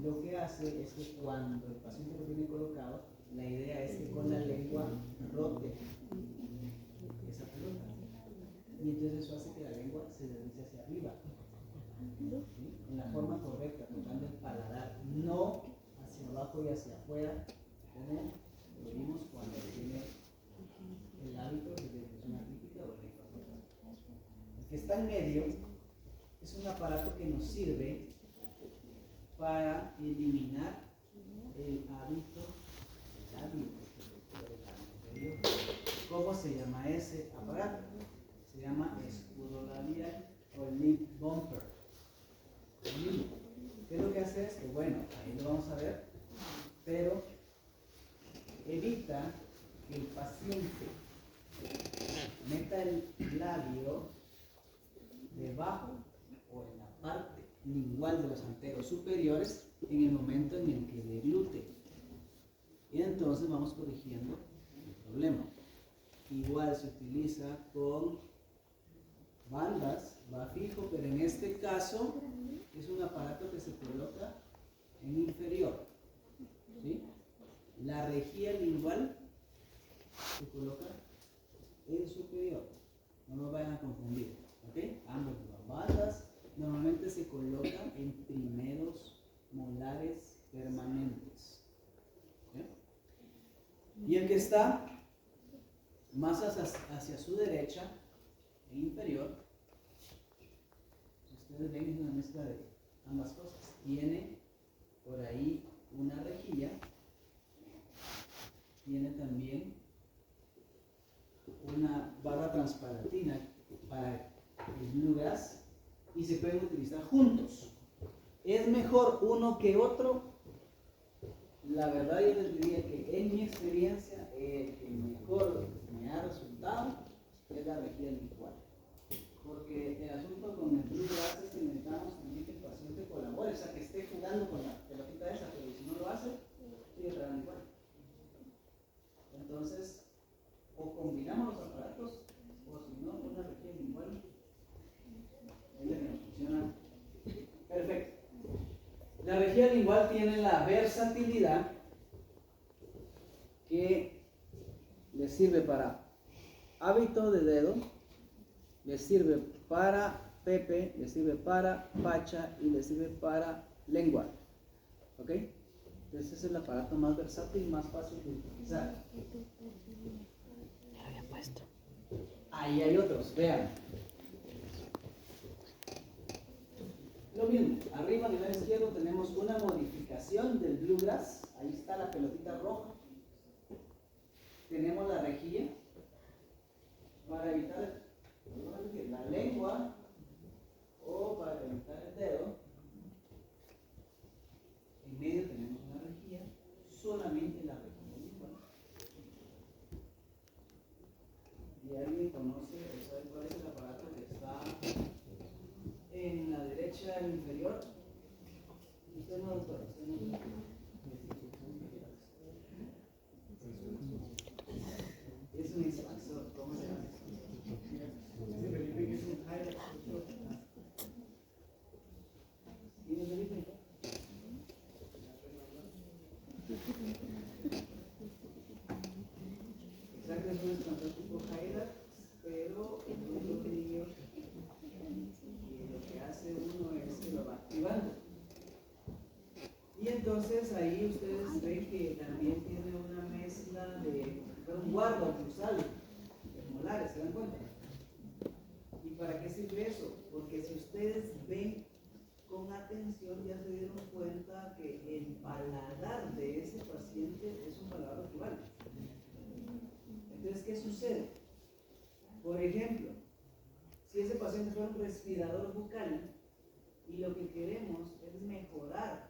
Lo que hace es que cuando el paciente lo tiene colocado, la idea es que con la lengua rote esa pelota. Y entonces eso hace que la lengua se deslice hacia arriba, ¿sí? En la forma correcta, tocando el paladar, no hacia abajo y hacia afuera, como lo vimos cuando tiene el hábito de difusión atípica o lengua rota. El que está en medio es un aparato que nos sirve para eliminar el hábito. ¿Cómo se llama ese aparato? Se llama escudo labial o lip bumper. ¿Qué es lo que hace esto? Bueno, ahí lo vamos a ver, pero evita que el paciente meta el labio debajo o en la parte lingual de los anteros superiores en el momento en el que deglute. Y entonces vamos corrigiendo el problema. Igual se utiliza con bandas, va fijo, pero en este caso es un aparato que se coloca en inferior, ¿sí? La rejilla lingual se coloca en superior, no lo vayan a confundir, ¿ok? Ambos, las bandas normalmente se colocan en primeros molares permanentes, ¿sí? Y el que está más hacia su derecha, en inferior, ustedes ven, es una mezcla de ambas cosas. Tiene por ahí una rejilla, tiene también una barra transparentina para el bluegrass y se pueden utilizar juntos. ¿Es mejor uno que otro? La verdad yo les diría que en mi experiencia el que mejor me ha resultado es la rejilla lingual. Porque el asunto con el bluegrass es que necesitamos también que el paciente colabore, o sea, que esté jugando con la pelotita esa, pero si no lo hace, sigue trabajando igual. Entonces, o combinamos los aparatos, o si no, una rejilla lingual es la que nos funciona perfecto. La rejilla lingual tiene la versatilidad que le sirve para hábito de dedo, le sirve para Pepe, le sirve para Pacha y le sirve para lengua. ¿Ok? Entonces es el aparato más versátil y más fácil de utilizar. Ya lo había puesto. Ahí hay otros, vean. Lo mismo, arriba a nivel izquierdo tenemos una modificación del bluegrass. Ahí está la pelotita roja. Tenemos la rejilla para evitar la lengua o para evitar el dedo. En medio tenemos una rejilla, solamente la rejilla lingual. ¿Y alguien conoce o sabe cuál es el aparato que está en la derecha inferior? Usted no, doctor, usted no. Es un expansor, ¿cómo se llama? Es un highlight. ¿Tiene Felipe? Exacto, es un expansor tipo highlight, pero yo digo que lo que hace uno es que lo va activando. Y entonces ahí ustedes ven que también tiene una mezcla de un guardo cruzal de molares, ¿se dan cuenta? ¿Y para qué sirve eso? Porque si ustedes ven con atención ya se dieron cuenta que el paladar de ese paciente es un paladar ocular. Entonces, ¿qué sucede? Por ejemplo, si ese paciente fuera un respirador bucal y lo que queremos es mejorar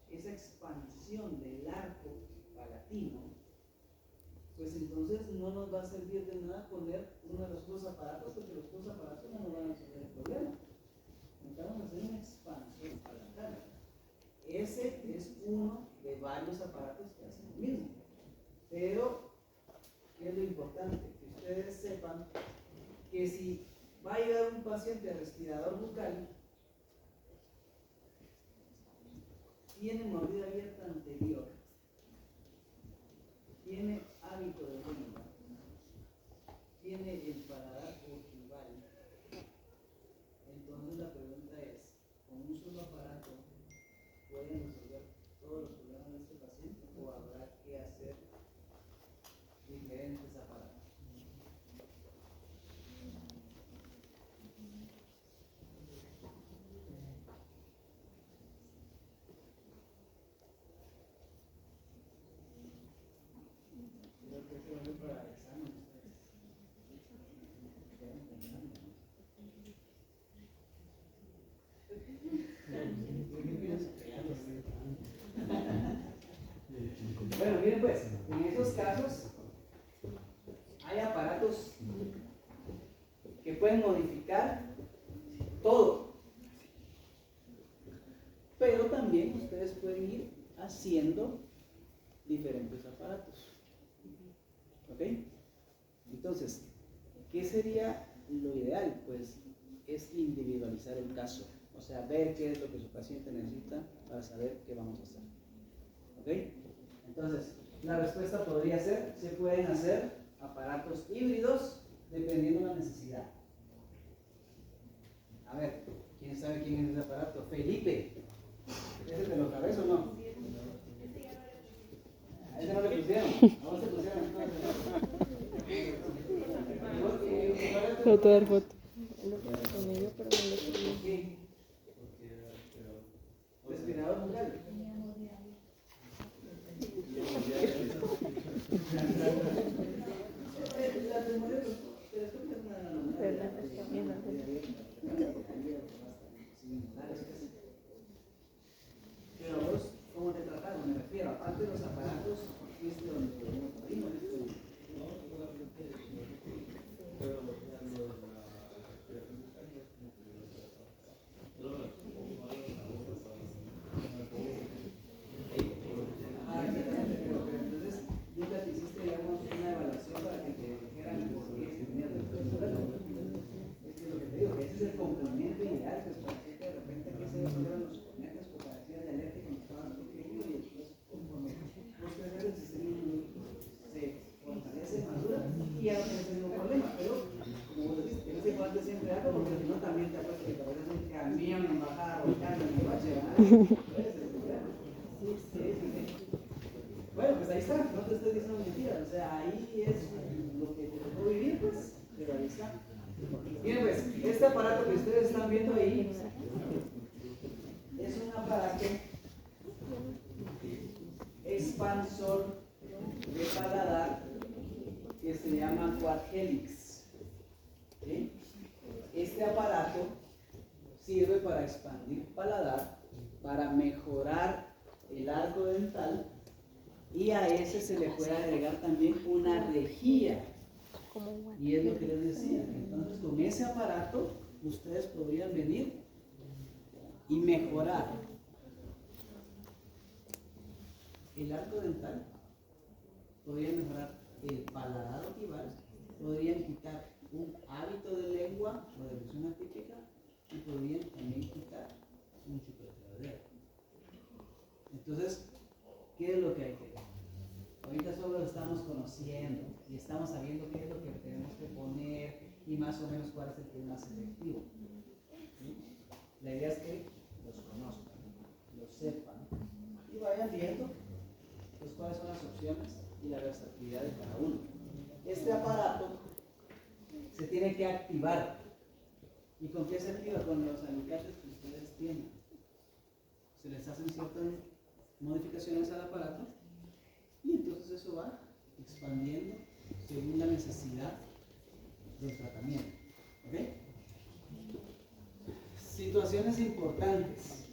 esa expansión del arco palatino, pues entonces no nos va a servir de nada poner uno de los dos aparatos, porque los dos aparatos no nos van a resolver el problema. Necesitamos hacer una expansión palatal. Ese es uno de varios aparatos que hacen lo mismo. Pero, ¿qué es lo importante? Que ustedes sepan que si Va a llegar un paciente respirador bucal, tiene mordida abierta anterior, tiene hábito de lengua, tiene el paladar ojival. Entonces la pregunta es, ¿con un solo aparato pueden resolver todos los problemas de este paciente o habrá que hacer diferentes aparatos? Creo que esto va a ser para el examen. Quedan pensando, ¿no? Bueno, miren pues, en esos casos hay aparatos que pueden modificar todo, pero también ustedes pueden ir haciendo diferentes aparatos. ¿Ok? Entonces, ¿qué sería lo ideal? Pues es individualizar el caso, o sea, ver qué es lo que su paciente necesita para saber qué vamos a hacer. ¿Ok? Entonces, la respuesta podría ser, se pueden hacer aparatos híbridos dependiendo de la necesidad. A ver, ¿quién sabe quién es ese aparato? Felipe. ¿Ese te lo sabes o no? ¿A ese no le pusieron? ¿A vos te pusieron? No te dar foto. ¿Qué? Respirador bucal. Pero vos, ¿cómo te trataron? Me refiero, aparte de los aparatos, fuiste donde podemos abrimos entonces, nunca te hiciste, digamos, una evaluación para que te dijeran por qué tenías el problema. Es que lo que te digo, que ese es el complemento ideal, pues para que de repente que se desarrollan los componentes por carencia de alerta cuando estabas pequeño y después conforme vos creces el sistema inmunológico se fortalece, madura y ya no tienes el mismo problema, pero como vos decís, tienes que jugarte siempre algo porque si no también te apuesto que te vayas un camión en bajada o camión en bache, ¿verdad? Ese es el problema. Sí. Bueno, pues ahí está, no te estoy diciendo mentiras, o sea, ahí es lo que te tocó vivir, pues, pero ahí está. Bien, pues, este aparato que ustedes están viendo ahí es un aparato expansor de paladar que se llama Quad Helix. ¿Sí? Este aparato sirve para expandir paladar, para mejorar el arco dental y a ese se le puede agregar también una rejilla. Y es lo que les decía. Entonces, con ese aparato, ustedes podrían venir y mejorar el arco dental, podrían mejorar el paladar ojival, podrían quitar un hábito de lengua o de elusión atípica y podrían también quitar un chupete de dedo. Entonces, ¿qué es lo que hay que hacer? Ahorita solo lo estamos conociendo y estamos sabiendo qué es lo que tenemos que poner y más o menos cuál es el que es más efectivo. ¿Sí? La idea es que los conozcan, los sepan y vayan viendo pues, cuáles son las opciones y la versatilidad de cada uno. Este aparato se tiene que activar. ¿Y con qué se activa? Con los alicates que ustedes tienen. Se les hacen ciertas modificaciones al aparato y entonces eso va expandiendo según la necesidad del tratamiento. ¿Ok? Situaciones importantes.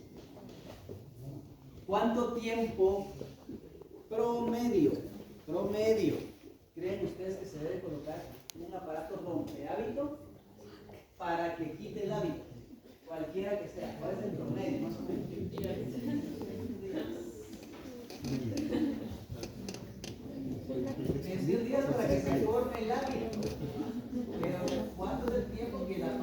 ¿Cuánto tiempo promedio creen ustedes que se debe colocar un aparato rompehábito para que quite el hábito? Cualquiera que sea. ¿Cuál es el promedio? Más o menos. 10 días para que se forme el hábito. Pero ¿cuánto es el tiempo que la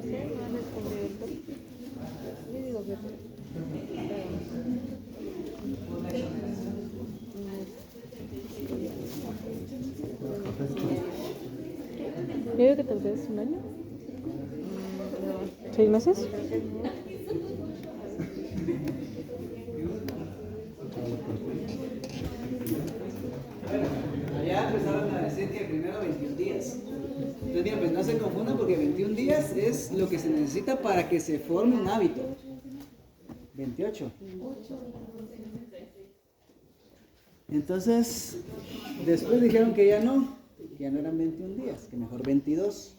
No has descubierto. Yo digo que sí. Yo digo que tal vez un año. 6 meses. Allá empezaron a decir que primero 21 días. Entonces, mira, pues no se confundan porque 21 días es lo que se necesita para que se forme un hábito. 28. Entonces, después dijeron que ya no eran 21 días, que mejor 22.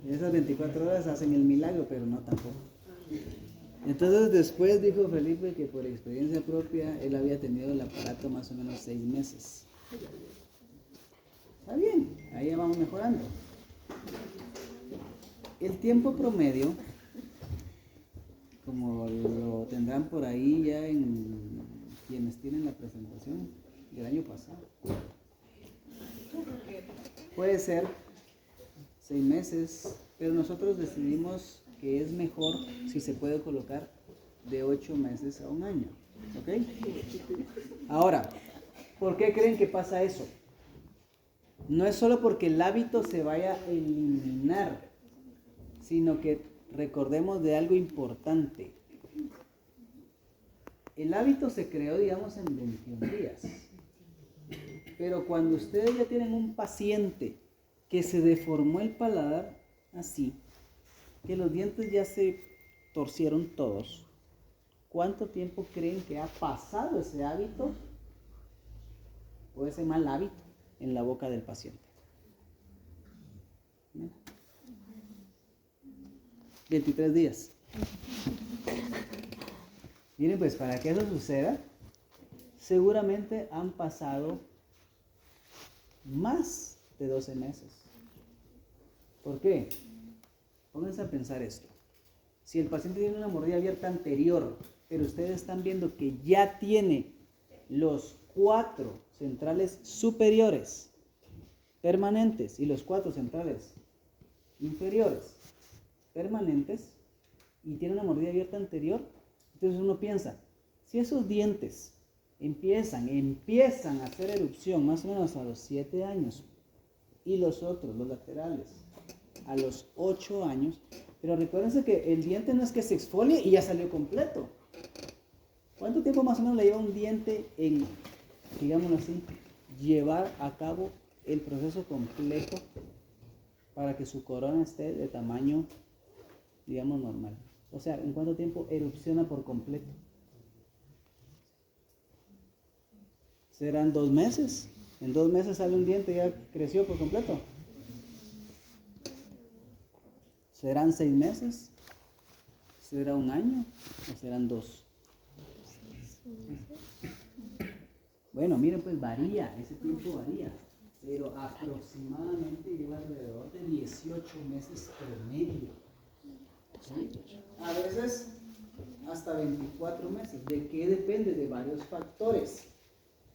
Y esas 24 horas hacen el milagro, pero no tampoco. Entonces después dijo Felipe que por experiencia propia él había tenido el aparato más o menos 6 meses. Está bien, ahí ya vamos mejorando. El tiempo promedio, como lo tendrán por ahí ya en quienes tienen la presentación del año pasado, puede ser 6 meses, pero nosotros decidimos que es mejor si se puede colocar de 8 meses a un año. ¿Ok? Ahora, ¿por qué creen que pasa eso? No es solo porque el hábito se vaya a eliminar, sino que recordemos de algo importante. El hábito se creó, digamos, en 21 días. Pero cuando ustedes ya tienen un paciente que se deformó el paladar así, que los dientes ya se torcieron todos, ¿cuánto tiempo creen que ha pasado ese hábito o ese mal hábito en la boca del paciente? 23 días. Miren, pues para que eso suceda, seguramente han pasado más de 12 meses. ¿Por qué? Pónganse a pensar esto. Si el paciente tiene una mordida abierta anterior, pero ustedes están viendo que ya tiene los 4 centrales superiores permanentes y los 4 centrales inferiores permanentes y tiene una mordida abierta anterior, entonces uno piensa, si esos dientes empiezan a hacer erupción más o menos a los 7 años y los otros, los laterales, a los 8 años, pero recuérdense que el diente no es que se exfolie y ya salió completo. ¿Cuánto tiempo más o menos le lleva un diente en, digámoslo así, llevar a cabo el proceso complejo para que su corona esté de tamaño, digamos, normal? O sea, ¿en cuánto tiempo erupciona por completo? ¿Serán 2 meses? ¿En 2 meses sale un diente y ya creció por completo? ¿Serán 6 meses? ¿Será un año? ¿O serán 2? Bueno, miren, pues varía, ese tiempo varía, pero aproximadamente lleva alrededor de 18 meses promedio. ¿Sí? A veces hasta 24 meses. ¿De qué depende? De varios factores.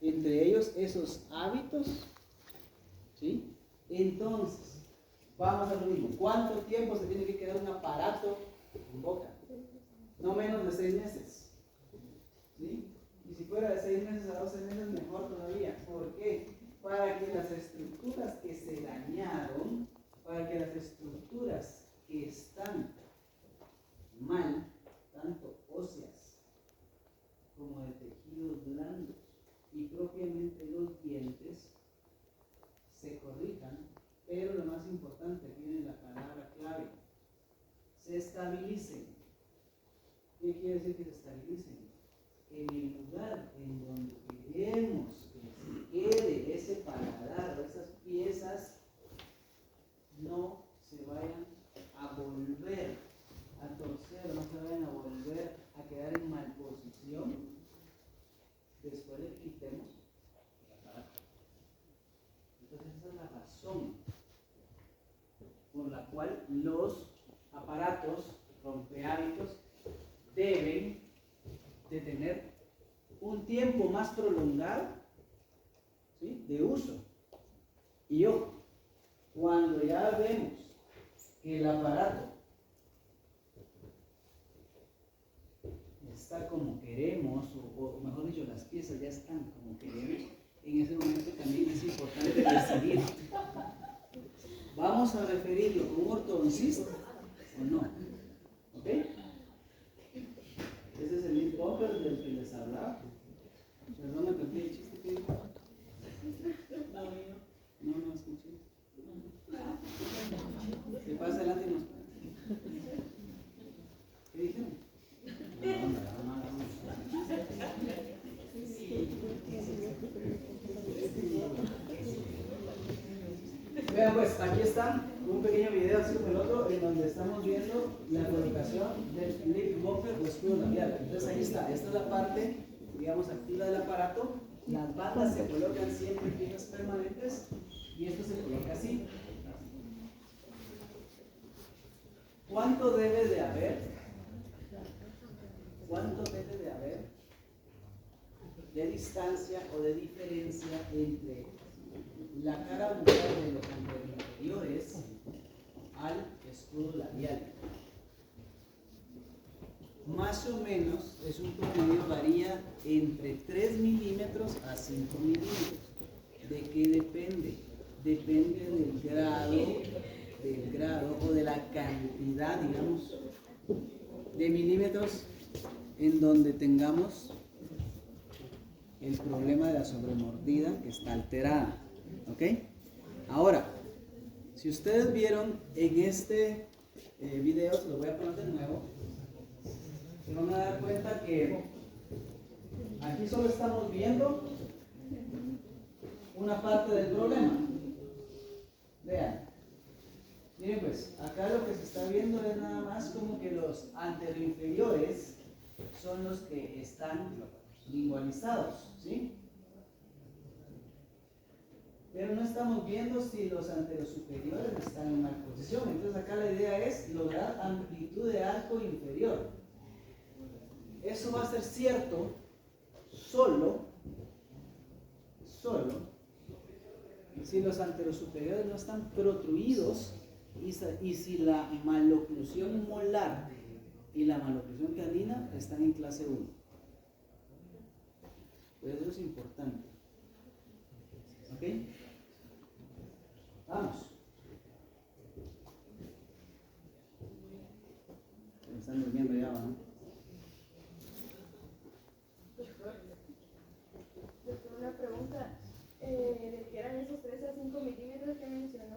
Entre ellos esos hábitos. ¿Sí? Entonces, vamos a lo mismo. ¿Cuánto tiempo se tiene que quedar un aparato en boca? No menos de 6 meses. ¿Sí? Y si fuera de 6 meses a 12 meses, mejor todavía. ¿Por qué? Para que las estructuras que se dañaron, para que las estructuras que están mal, tanto óseas como de tejidos blandos y propiamente los dientes, se corrijan, pero lo más importante, aquí viene la palabra clave, se estabilicen. ¿Qué quiere decir que se estabilicen? En el lugar en donde queremos que se quede ese paladar o esas piezas, no se vayan a volver a torcer, no se vayan a volver a quedar en mal posición después de que quitemos el aparato. Entonces esa es la razón por la cual los aparatos rompehábitos deben de tener un tiempo más prolongado, ¿sí?, de uso. Y ojo, cuando ya vemos que el aparato está como queremos, o mejor dicho, las piezas ya están como queremos, en ese momento también es importante decidir, ¿vamos a referirlo con un ortodoncista o no? ¿Ok? Ese es el lip bumper del que les hablaba. Perdón, me perdí el chiste que dijo. No escuché. Se pasa adelante y nos... ¿Qué dijeron? Vean pues, aquí está un pequeño video así como el otro en donde estamos viendo la colocación del lip bumper o escudo labial. Entonces ahí está, esta es la parte, digamos, activa del aparato. Las bandas se colocan siempre fijas permanentes y esto se coloca así. ¿Cuánto debe de haber? ¿Cuánto debe de haber de distancia o de diferencia entre la cara bucal de los anteriores al escudo labial? Más o menos es un promedio, varía entre 3 milímetros a 5 milímetros. ¿De qué depende? Depende del grado o de la cantidad, digamos, de milímetros en donde tengamos el problema de la sobremordida que está alterada. ¿Ok? Ahora, si ustedes vieron en este video, se lo voy a poner de nuevo, se van a dar cuenta que aquí solo estamos viendo una parte del problema. Vean. Miren pues, acá lo que se está viendo es nada más como que los anteroinferiores son los que están lingualizados, ¿sí? Pero no estamos viendo si los anterosuperiores están en mal posición. Entonces acá la idea es lograr amplitud de arco inferior. Eso va a ser cierto solo si los anterosuperiores no están protruidos y si la maloclusión molar y la maloclusión canina están en clase 1. Pues eso es importante. ¿Ok? Vamos. Están durmiendo ya, ¿no? Una pregunta, ¿de qué eran esos 3 a 5 milímetros que mencionó?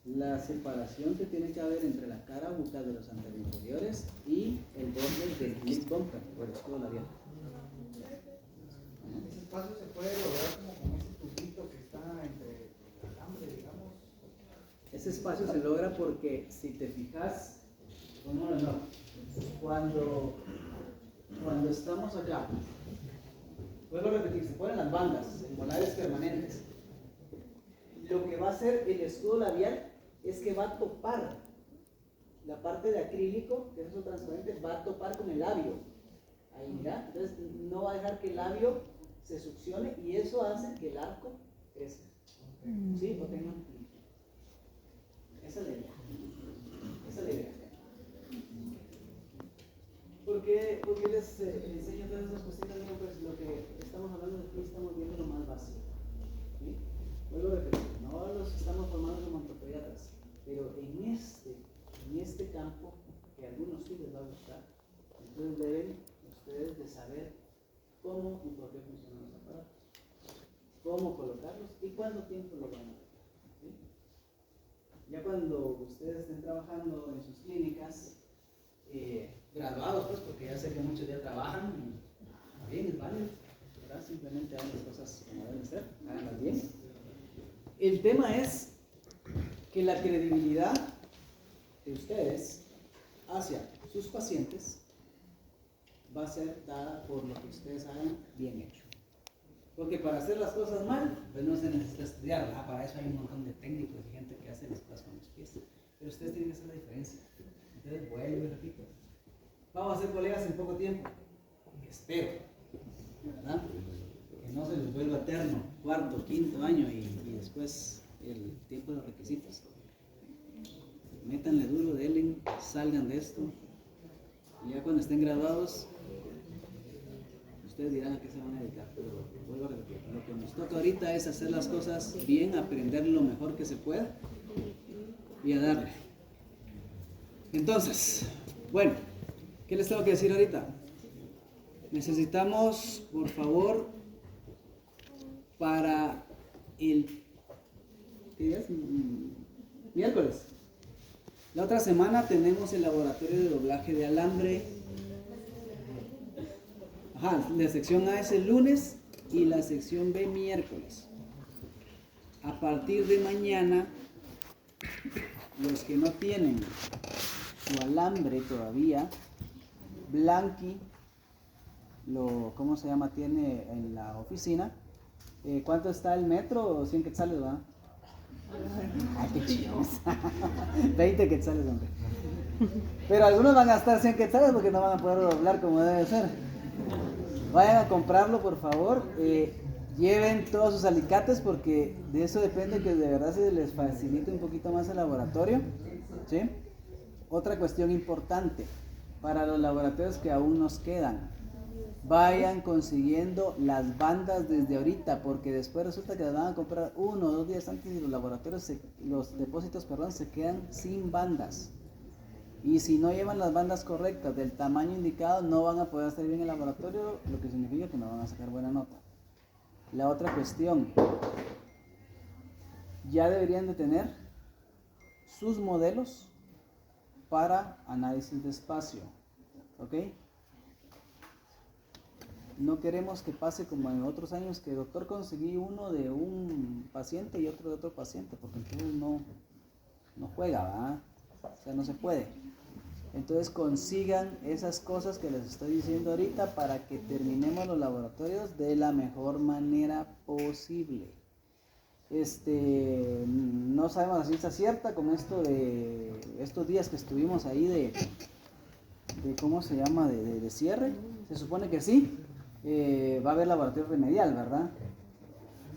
La separación que tiene que haber entre la cara bucal de los anteriores y el borde del lip bumper o el escudo labial. Ese espacio se puede lograr como con ese tubito que está entre el alambre, digamos. Ese espacio se logra porque si te fijas, cuando estamos acá, vuelvo a repetir, se ponen las bandas molares permanentes. Lo que va a hacer el escudo labial es que va a topar la parte de acrílico, que es eso transparente, va a topar con el labio. Ahí, mira, entonces no va a dejar que el labio se succione y eso hace que el arco crezca. ¿Sí? O tenga un pico. Esa es la idea. Esa es la idea. ¿Por qué les enseño todas esas cositas? No, pues lo que estamos hablando aquí estamos viendo lo más básico. ¿Sí? Vuelvo a repetir, no los estamos formando como antropediatras, pero en este campo, que a algunos sí les va a gustar, entonces deben ustedes de saber cómo y por qué funcionan los aparatos, cómo colocarlos y cuánto tiempo lo van a hacer. ¿Sí? Ya cuando ustedes estén trabajando en sus clínicas, graduados, pues, porque ya sé que muchos ya trabajan y está bien, es válido, ¿verdad? Simplemente hagan las cosas como deben ser, háganlas bien. El tema es que la credibilidad de ustedes hacia sus pacientes va a ser dada por lo que ustedes hagan bien hecho. Porque para hacer las cosas mal, pues no se necesita estudiar, ¿verdad? Para eso hay un montón de técnicos y gente que hace las cosas con los pies. Pero ustedes tienen que hacer la diferencia. Entonces, vuelvo y repito. Vamos a ser colegas en poco tiempo. Espero, ¿verdad? Que no se les vuelva eterno, cuarto, quinto año y después el tiempo de los requisitos. métanle duro, denle, salgan de esto. Y ya cuando estén graduados, ustedes dirán a qué se van a dedicar. Pero vuelvo a repetir, lo que nos toca ahorita es hacer las cosas bien, aprender lo mejor que se pueda y a darle. Entonces, bueno, ¿qué les tengo que decir ahorita? Necesitamos, por favor, para el ¿qué día es? Miércoles. La otra semana tenemos el laboratorio de doblaje de alambre. Ajá, la sección A es el lunes y la sección B miércoles. A partir de mañana, los que no tienen su alambre todavía, Blanqui, ¿cómo se llama? Tiene en la oficina. ¿Cuánto está el metro? 100 quetzales, ¿verdad? Ay, qué chicos. 20 quetzales, hombre. Pero algunos van a gastar 100 quetzales porque no van a poder doblar como debe ser. Vayan a comprarlo, por favor. Lleven todos sus alicates porque de eso depende que de verdad se les facilite un poquito más el laboratorio. ¿Sí? Otra cuestión importante para los laboratorios que aún nos quedan. Vayan consiguiendo las bandas desde ahorita, porque después resulta que las van a comprar 1 o 2 días antes y los laboratorios, los depósitos, se quedan sin bandas. Y si no llevan las bandas correctas del tamaño indicado, no van a poder hacer bien el laboratorio, lo que significa que no van a sacar buena nota. La otra cuestión, ya deberían de tener sus modelos para análisis de espacio, ¿ok? No queremos que pase como en otros años que doctor conseguí uno de un paciente y otro de otro paciente, porque entonces no juega, ¿verdad? O sea, no se puede. Entonces consigan esas cosas que les estoy diciendo ahorita para que terminemos los laboratorios de la mejor manera posible. No sabemos la ciencia cierta con esto de estos días que estuvimos ahí de ¿cómo se llama? De cierre. Se supone que sí. Va a haber laboratorio remedial, ¿verdad?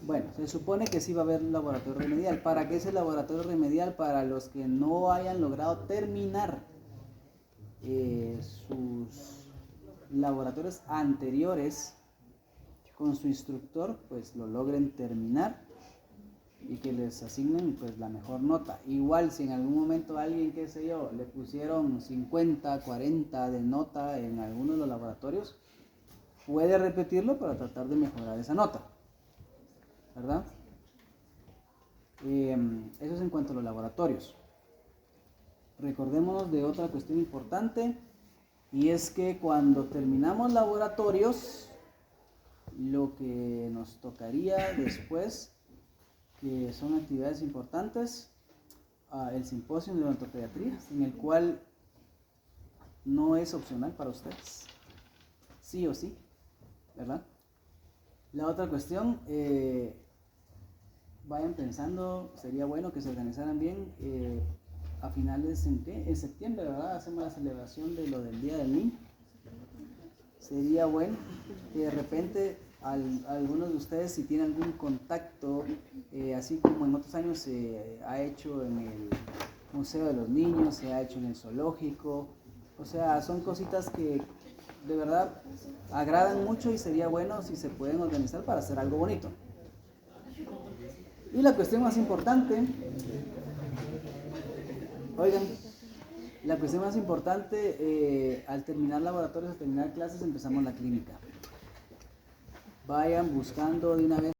Bueno, se supone que sí va a haber laboratorio remedial. ¿Para qué es el laboratorio remedial? Para los que no hayan logrado terminar sus laboratorios anteriores con su instructor, pues lo logren terminar y que les asignen pues la mejor nota. Igual si en algún momento alguien, qué sé yo, le pusieron 50, 40 de nota en alguno de los laboratorios, puede repetirlo para tratar de mejorar esa nota, ¿verdad? Eso es en cuanto a los laboratorios. Recordémonos de otra cuestión importante, y es que cuando terminamos laboratorios, lo que nos tocaría después, que son actividades importantes, el simposio de odontopediatría, en el cual no es opcional para ustedes, sí o sí, ¿verdad? La otra cuestión, vayan pensando, sería bueno que se organizaran bien. A finales en septiembre, ¿verdad? Hacemos la celebración de lo del Día del Niño. Sería bueno que de repente algunos de ustedes, si tienen algún contacto, así como en otros años se ha hecho en el Museo de los Niños, se ha hecho en el zoológico, o sea, son cositas que de verdad agradan mucho y sería bueno si se pueden organizar para hacer algo bonito. Y la cuestión más importante, oigan, la cuestión más importante, al terminar laboratorios, al terminar clases, empezamos la clínica. Vayan buscando de una vez